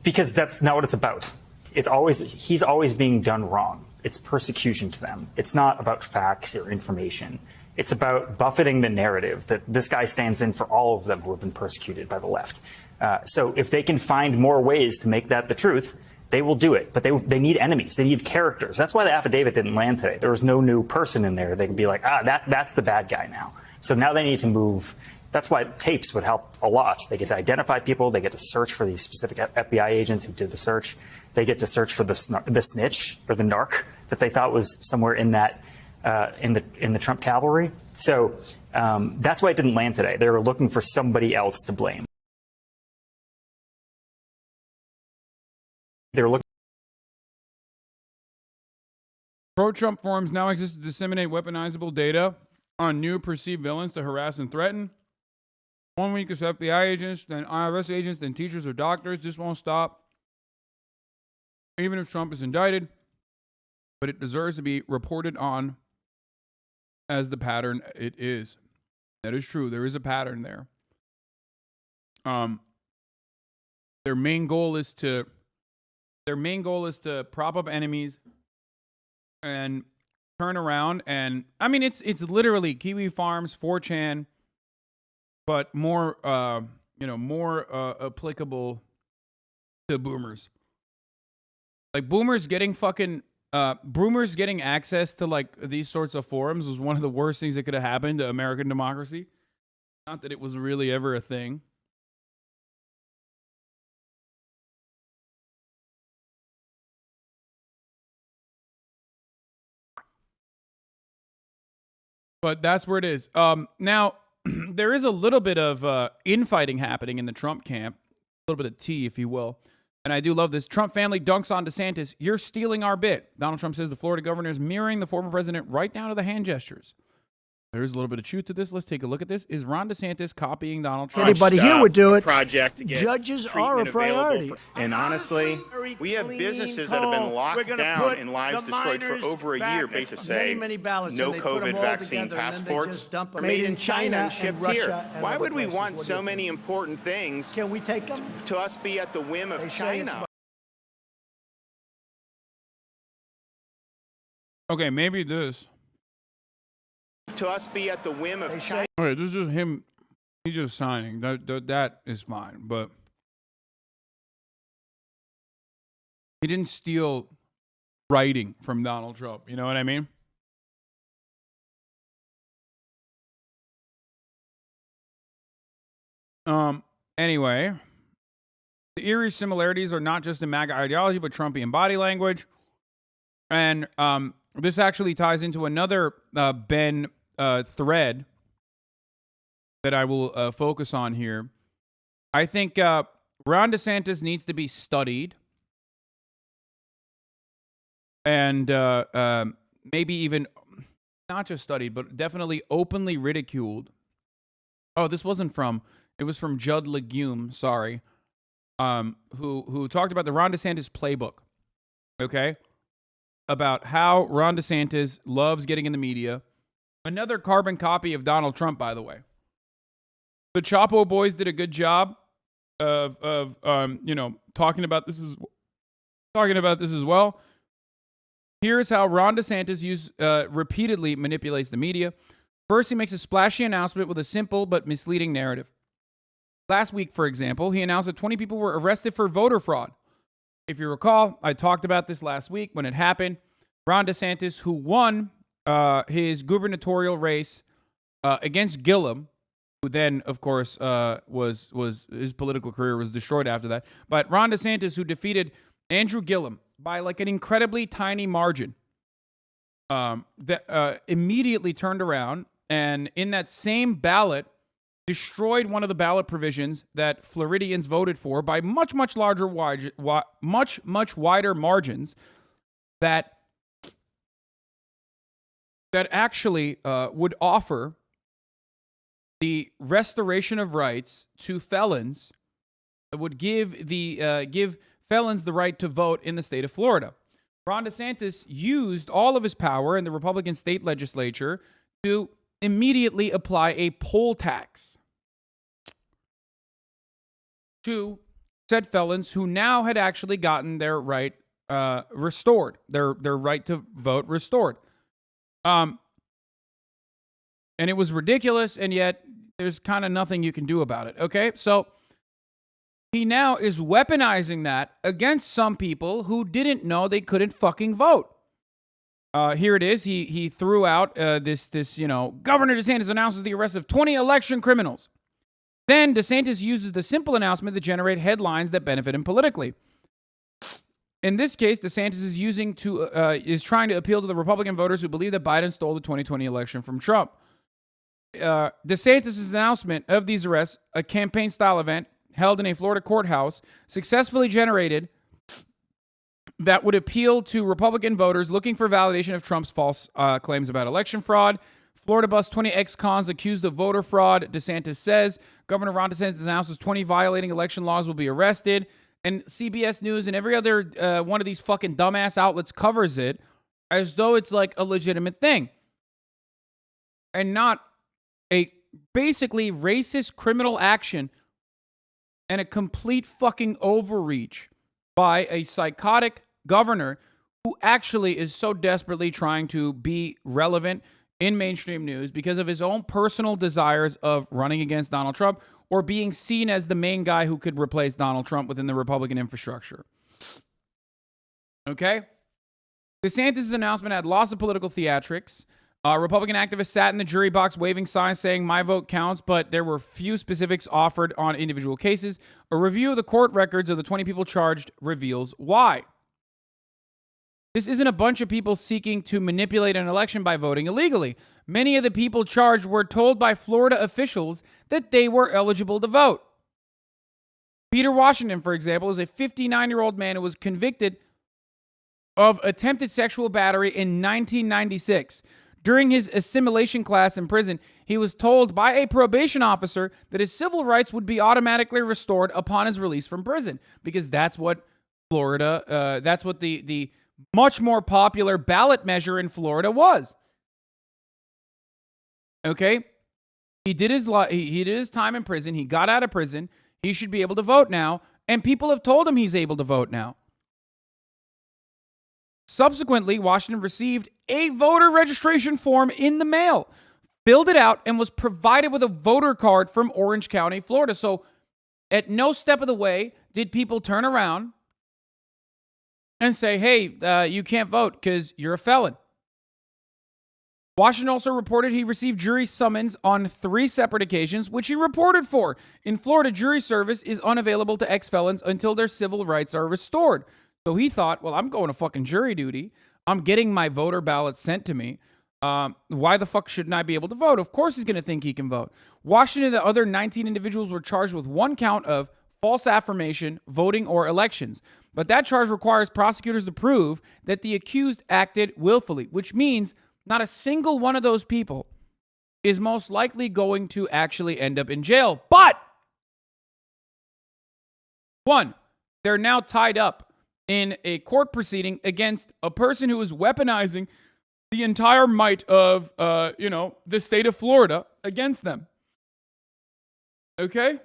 Because that's not what it's about. He's always being done wrong. It's persecution to them. It's not about facts or information. It's about buffeting the narrative that this guy stands in for all of them who have been persecuted by the left. So if they can find more ways to make that the truth, they will do it. But they need enemies. They need characters. That's why the affidavit didn't land today. There was no new person in there. They could be like, that's the bad guy now. So now they need to move. That's why tapes would help a lot. They get to identify people. They get to search for these specific FBI agents who did the search. They get to search for the snitch or the narc that they thought was somewhere in that in the Trump cavalry. So that's why it didn't land today. They were looking for somebody else to blame. They were looking. Pro-Trump forums now exist to disseminate weaponizable data on new perceived villains to harass and threaten. 1 week is FBI agents, then IRS agents, then teachers or doctors. This won't stop, even if Trump is indicted. But it deserves to be reported on as the pattern it is. That is true. There is a pattern there. Their main goal is to prop up enemies and turn around, and I mean it's literally Kiwi Farms, 4chan, but more applicable to boomers. Like boomers getting access to like these sorts of forums was one of the worst things that could have happened to American democracy. Not that it was really ever a thing. But that's where it is. Now, there is a little bit of infighting happening in the Trump camp. A little bit of tea, if you will. And I do love this. Trump family dunks on DeSantis. You're stealing our bit. Donald Trump says the Florida governor is mirroring the former president right down to the hand gestures. There's a little bit of truth to this. Let's take a look at this. Is Ron DeSantis copying Donald Trump? Anybody here would do it. Project to get Judges are a priority. And honestly, we have businesses that have been locked down and lives destroyed for over a year based to say many ballots, no COVID vaccine passports are made in China and shipped here. Why would we want so many important things? Can we take them? To us be at the whim of China? Okay, maybe this. To us be at the whim of China. Okay, this is just him. He's just signing. That is fine, but he didn't steal writing from Donald Trump. You know what I mean? Anyway, the eerie similarities are not just in MAGA ideology, but Trumpian body language. And this actually ties into another Ben thread that I will focus on here. I think Ron DeSantis needs to be studied and maybe even not just studied, but definitely openly ridiculed. Oh, this wasn't from, it was from Judd Legume, sorry, who talked about the Ron DeSantis playbook, okay? About how Ron DeSantis loves getting in the media. Another carbon copy of Donald Trump, by the way. The Chapo boys did a good job of talking about this as well. Here's how Ron DeSantis repeatedly manipulates the media. First, he makes a splashy announcement with a simple but misleading narrative. Last week, for example, he announced that 20 people were arrested for voter fraud. If you recall, I talked about this last week when it happened. Ron DeSantis, who won his gubernatorial race against Gillum, who then, of course, was his political career was destroyed after that. But Ron DeSantis, who defeated Andrew Gillum by like an incredibly tiny margin, that immediately turned around and in that same ballot destroyed one of the ballot provisions that Floridians voted for by much wider margins that actually would offer the restoration of rights to felons, that would give felons the right to vote in the state of Florida. Ron DeSantis used all of his power in the Republican state legislature to immediately apply a poll tax to said felons who now had actually gotten their right restored, their right to vote restored. And it was ridiculous, and yet there's kind of nothing you can do about it. Okay, so he now is weaponizing that against some people who didn't know they couldn't fucking vote. Here it is. He threw out this Governor DeSantis announces the arrest of 20 election criminals. Then DeSantis uses the simple announcement to generate headlines that benefit him politically. In this case, DeSantis is trying to appeal to the Republican voters who believe that Biden stole the 2020 election from Trump. DeSantis' announcement of these arrests, a campaign-style event held in a Florida courthouse, successfully generated that would appeal to Republican voters looking for validation of Trump's false claims about election fraud. Florida busts 20 ex-cons accused of voter fraud. DeSantis says Governor Ron DeSantis announces 20 violating election laws will be arrested. And CBS News and every other one of these fucking dumbass outlets covers it as though it's like a legitimate thing. And not a basically racist criminal action and a complete fucking overreach by a psychotic governor who actually is so desperately trying to be relevant in mainstream news because of his own personal desires of running against Donald Trump or being seen as the main guy who could replace Donald Trump within the Republican infrastructure. Okay? DeSantis' announcement had lots of political theatrics. Republican activists sat in the jury box waving signs saying my vote counts, but there were few specifics offered on individual cases. A review of the court records of the 20 people charged reveals why. This isn't a bunch of people seeking to manipulate an election by voting illegally. Many of the people charged were told by Florida officials that they were eligible to vote. Peter Washington, for example, is a 59-year-old man who was convicted of attempted sexual battery in 1996. During his assimilation class in prison, he was told by a probation officer that his civil rights would be automatically restored upon his release from prison, because that's what Florida, that's what the much more popular ballot measure in Florida was. Okay? He did his time in prison. He got out of prison. He should be able to vote now. And people have told him he's able to vote now. Subsequently, Washington received a voter registration form in the mail, filled it out, and was provided with a voter card from Orange County, Florida. So at no step of the way did people turn around and say, hey, you can't vote because you're a felon. Washington also reported he received jury summons on 3 separate occasions, which he reported for. In Florida, jury service is unavailable to ex-felons until their civil rights are restored. So he thought, well, I'm going to fucking jury duty. I'm getting my voter ballot sent to me. Why the fuck shouldn't I be able to vote? Of course he's going to think he can vote. Washington and the other 19 individuals were charged with 1 count of false affirmation, voting, or elections. But that charge requires prosecutors to prove that the accused acted willfully, which means not a single one of those people is most likely going to actually end up in jail. But, 1, they're now tied up in a court proceeding against a person who is weaponizing the entire might of, the state of Florida against them. Okay?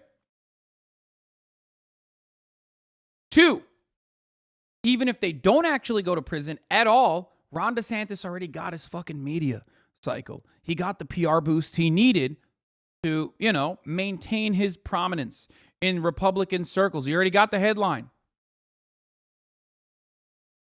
2, even if they don't actually go to prison at all, Ron DeSantis already got his fucking media cycle. He got the PR boost he needed to, maintain his prominence in Republican circles. He already got the headline.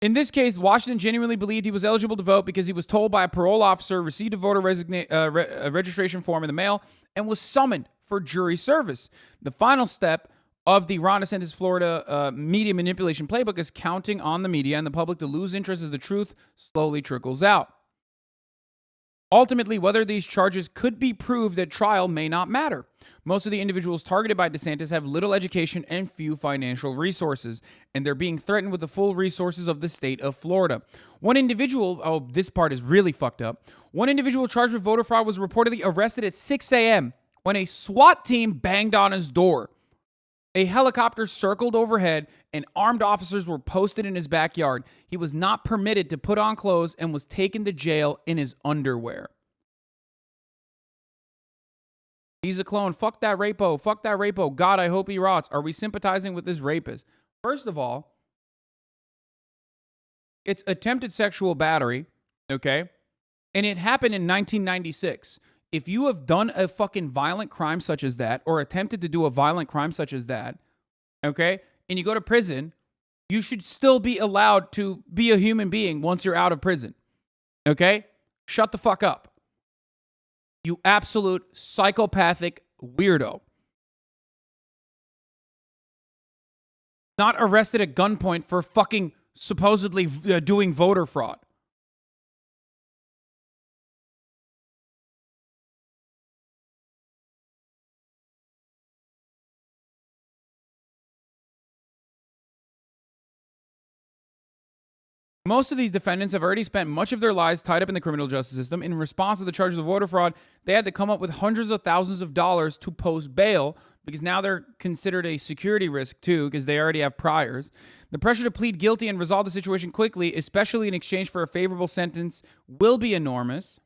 In this case, Washington genuinely believed he was eligible to vote because he was told by a parole officer, received a voter registration form in the mail, and was summoned for jury service. The final step of the Ron DeSantis Florida media manipulation playbook is counting on the media and the public to lose interest as the truth slowly trickles out. Ultimately, whether these charges could be proved at trial may not matter. Most of the individuals targeted by DeSantis have little education and few financial resources, and they're being threatened with the full resources of the state of Florida. One individual, this part is really fucked up. One individual charged with voter fraud was reportedly arrested at 6 a.m. when a SWAT team banged on his door. A helicopter circled overhead and armed officers were posted in his backyard. He was not permitted to put on clothes and was taken to jail in his underwear. He's a clone. Fuck that rapo. Fuck that rapo. God, I hope he rots. Are we sympathizing with this rapist? First of all, it's attempted sexual battery, okay? And it happened in 1996. If you have done a fucking violent crime such as that, or attempted to do a violent crime such as that, okay, and you go to prison, you should still be allowed to be a human being once you're out of prison. Okay? Shut the fuck up. You absolute psychopathic weirdo. Not arrested at gunpoint for fucking supposedly doing voter fraud. Most of these defendants have already spent much of their lives tied up in the criminal justice system. In response to the charges of voter fraud, they had to come up with hundreds of thousands of dollars to post bail because now they're considered a security risk too because they already have priors. The pressure to plead guilty and resolve the situation quickly, especially in exchange for a favorable sentence, will be enormous.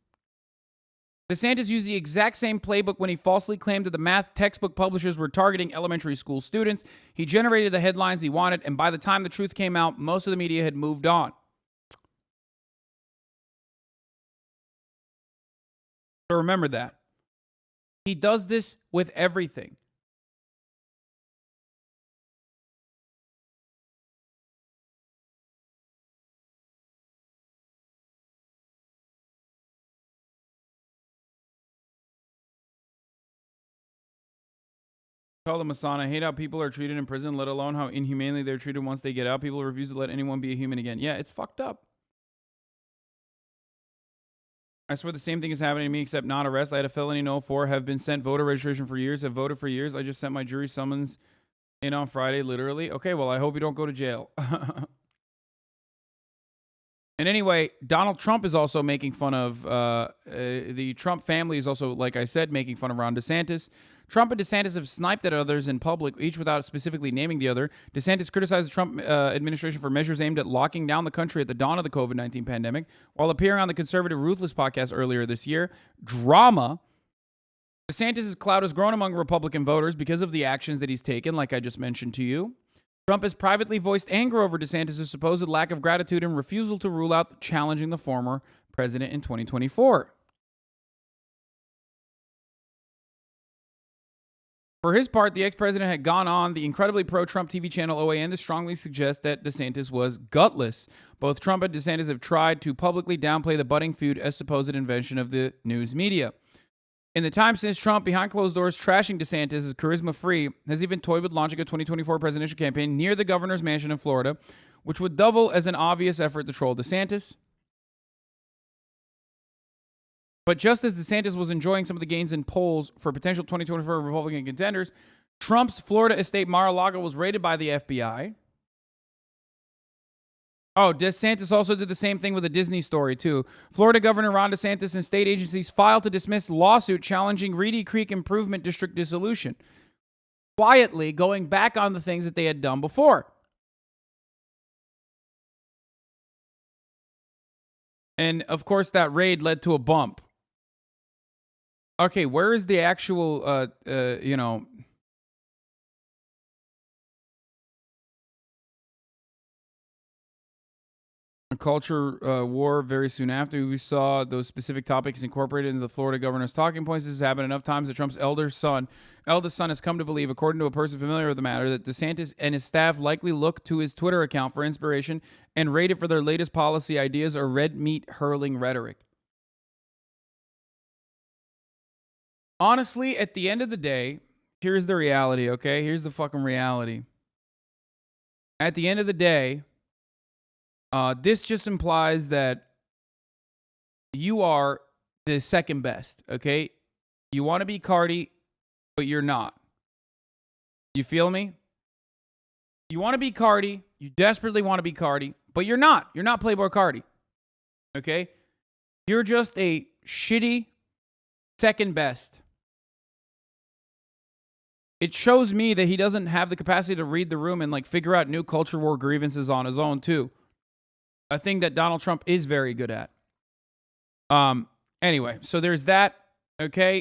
DeSantis used the exact same playbook when he falsely claimed that the math textbook publishers were targeting elementary school students. He generated the headlines he wanted, and by the time the truth came out, most of the media had moved on. So remember that. He does this with everything. Call them Hassan. I hate how people are treated in prison, let alone how inhumanely they're treated once they get out. People refuse to let anyone be a human again. Yeah, it's fucked up. I swear the same thing is happening to me, except not arrest. I had a felony in 04, have been sent voter registration for years, have voted for years. I just sent my jury summons in on Friday, literally. Okay, well, I hope you don't go to jail. And anyway, Donald Trump is also making fun of, the Trump family is also, like I said, making fun of Ron DeSantis. Trump and DeSantis have sniped at others in public, each without specifically naming the other. DeSantis criticized the Trump administration for measures aimed at locking down the country at the dawn of the COVID-19 pandemic, while appearing on the conservative Ruthless podcast earlier this year. Drama. DeSantis' clout has grown among Republican voters because of the actions that he's taken, like I just mentioned to you. Trump has privately voiced anger over DeSantis' supposed lack of gratitude and refusal to rule out challenging the former president in 2024. For his part, the ex-president had gone on the incredibly pro-Trump TV channel OAN to strongly suggest that DeSantis was gutless. Both Trump and DeSantis have tried to publicly downplay the budding feud as supposed invention of the news media. In the time since Trump, behind closed doors, trashing DeSantis as charisma-free, has even toyed with launching a 2024 presidential campaign near the governor's mansion in Florida, which would double as an obvious effort to troll DeSantis. But just as DeSantis was enjoying some of the gains in polls for potential 2024 Republican contenders, Trump's Florida estate Mar-a-Lago was raided by the FBI. Oh, DeSantis also did the same thing with a Disney story, too. Florida Governor Ron DeSantis and state agencies filed to dismiss lawsuit challenging Reedy Creek Improvement District dissolution, quietly going back on the things that they had done before. And, of course, that raid led to a bump. Okay, where is the actual, a culture war very soon after? We saw those specific topics incorporated into the Florida governor's talking points. This has happened enough times that Trump's eldest son has come to believe, according to a person familiar with the matter, that DeSantis and his staff likely look to his Twitter account for inspiration and rate it for their latest policy ideas or red meat hurling rhetoric. Honestly, at the end of the day, here's the reality, okay? Here's the fucking reality. At the end of the day, this just implies that you are the second best, okay? You want to be Cardi, but you're not. You feel me? You want to be Cardi. You desperately want to be Cardi, but you're not. You're not Playboy Cardi, okay? You're just a shitty second best. It shows me that he doesn't have the capacity to read the room and like figure out new culture war grievances on his own too. A thing that Donald Trump is very good at. Anyway, so there's that. Okay.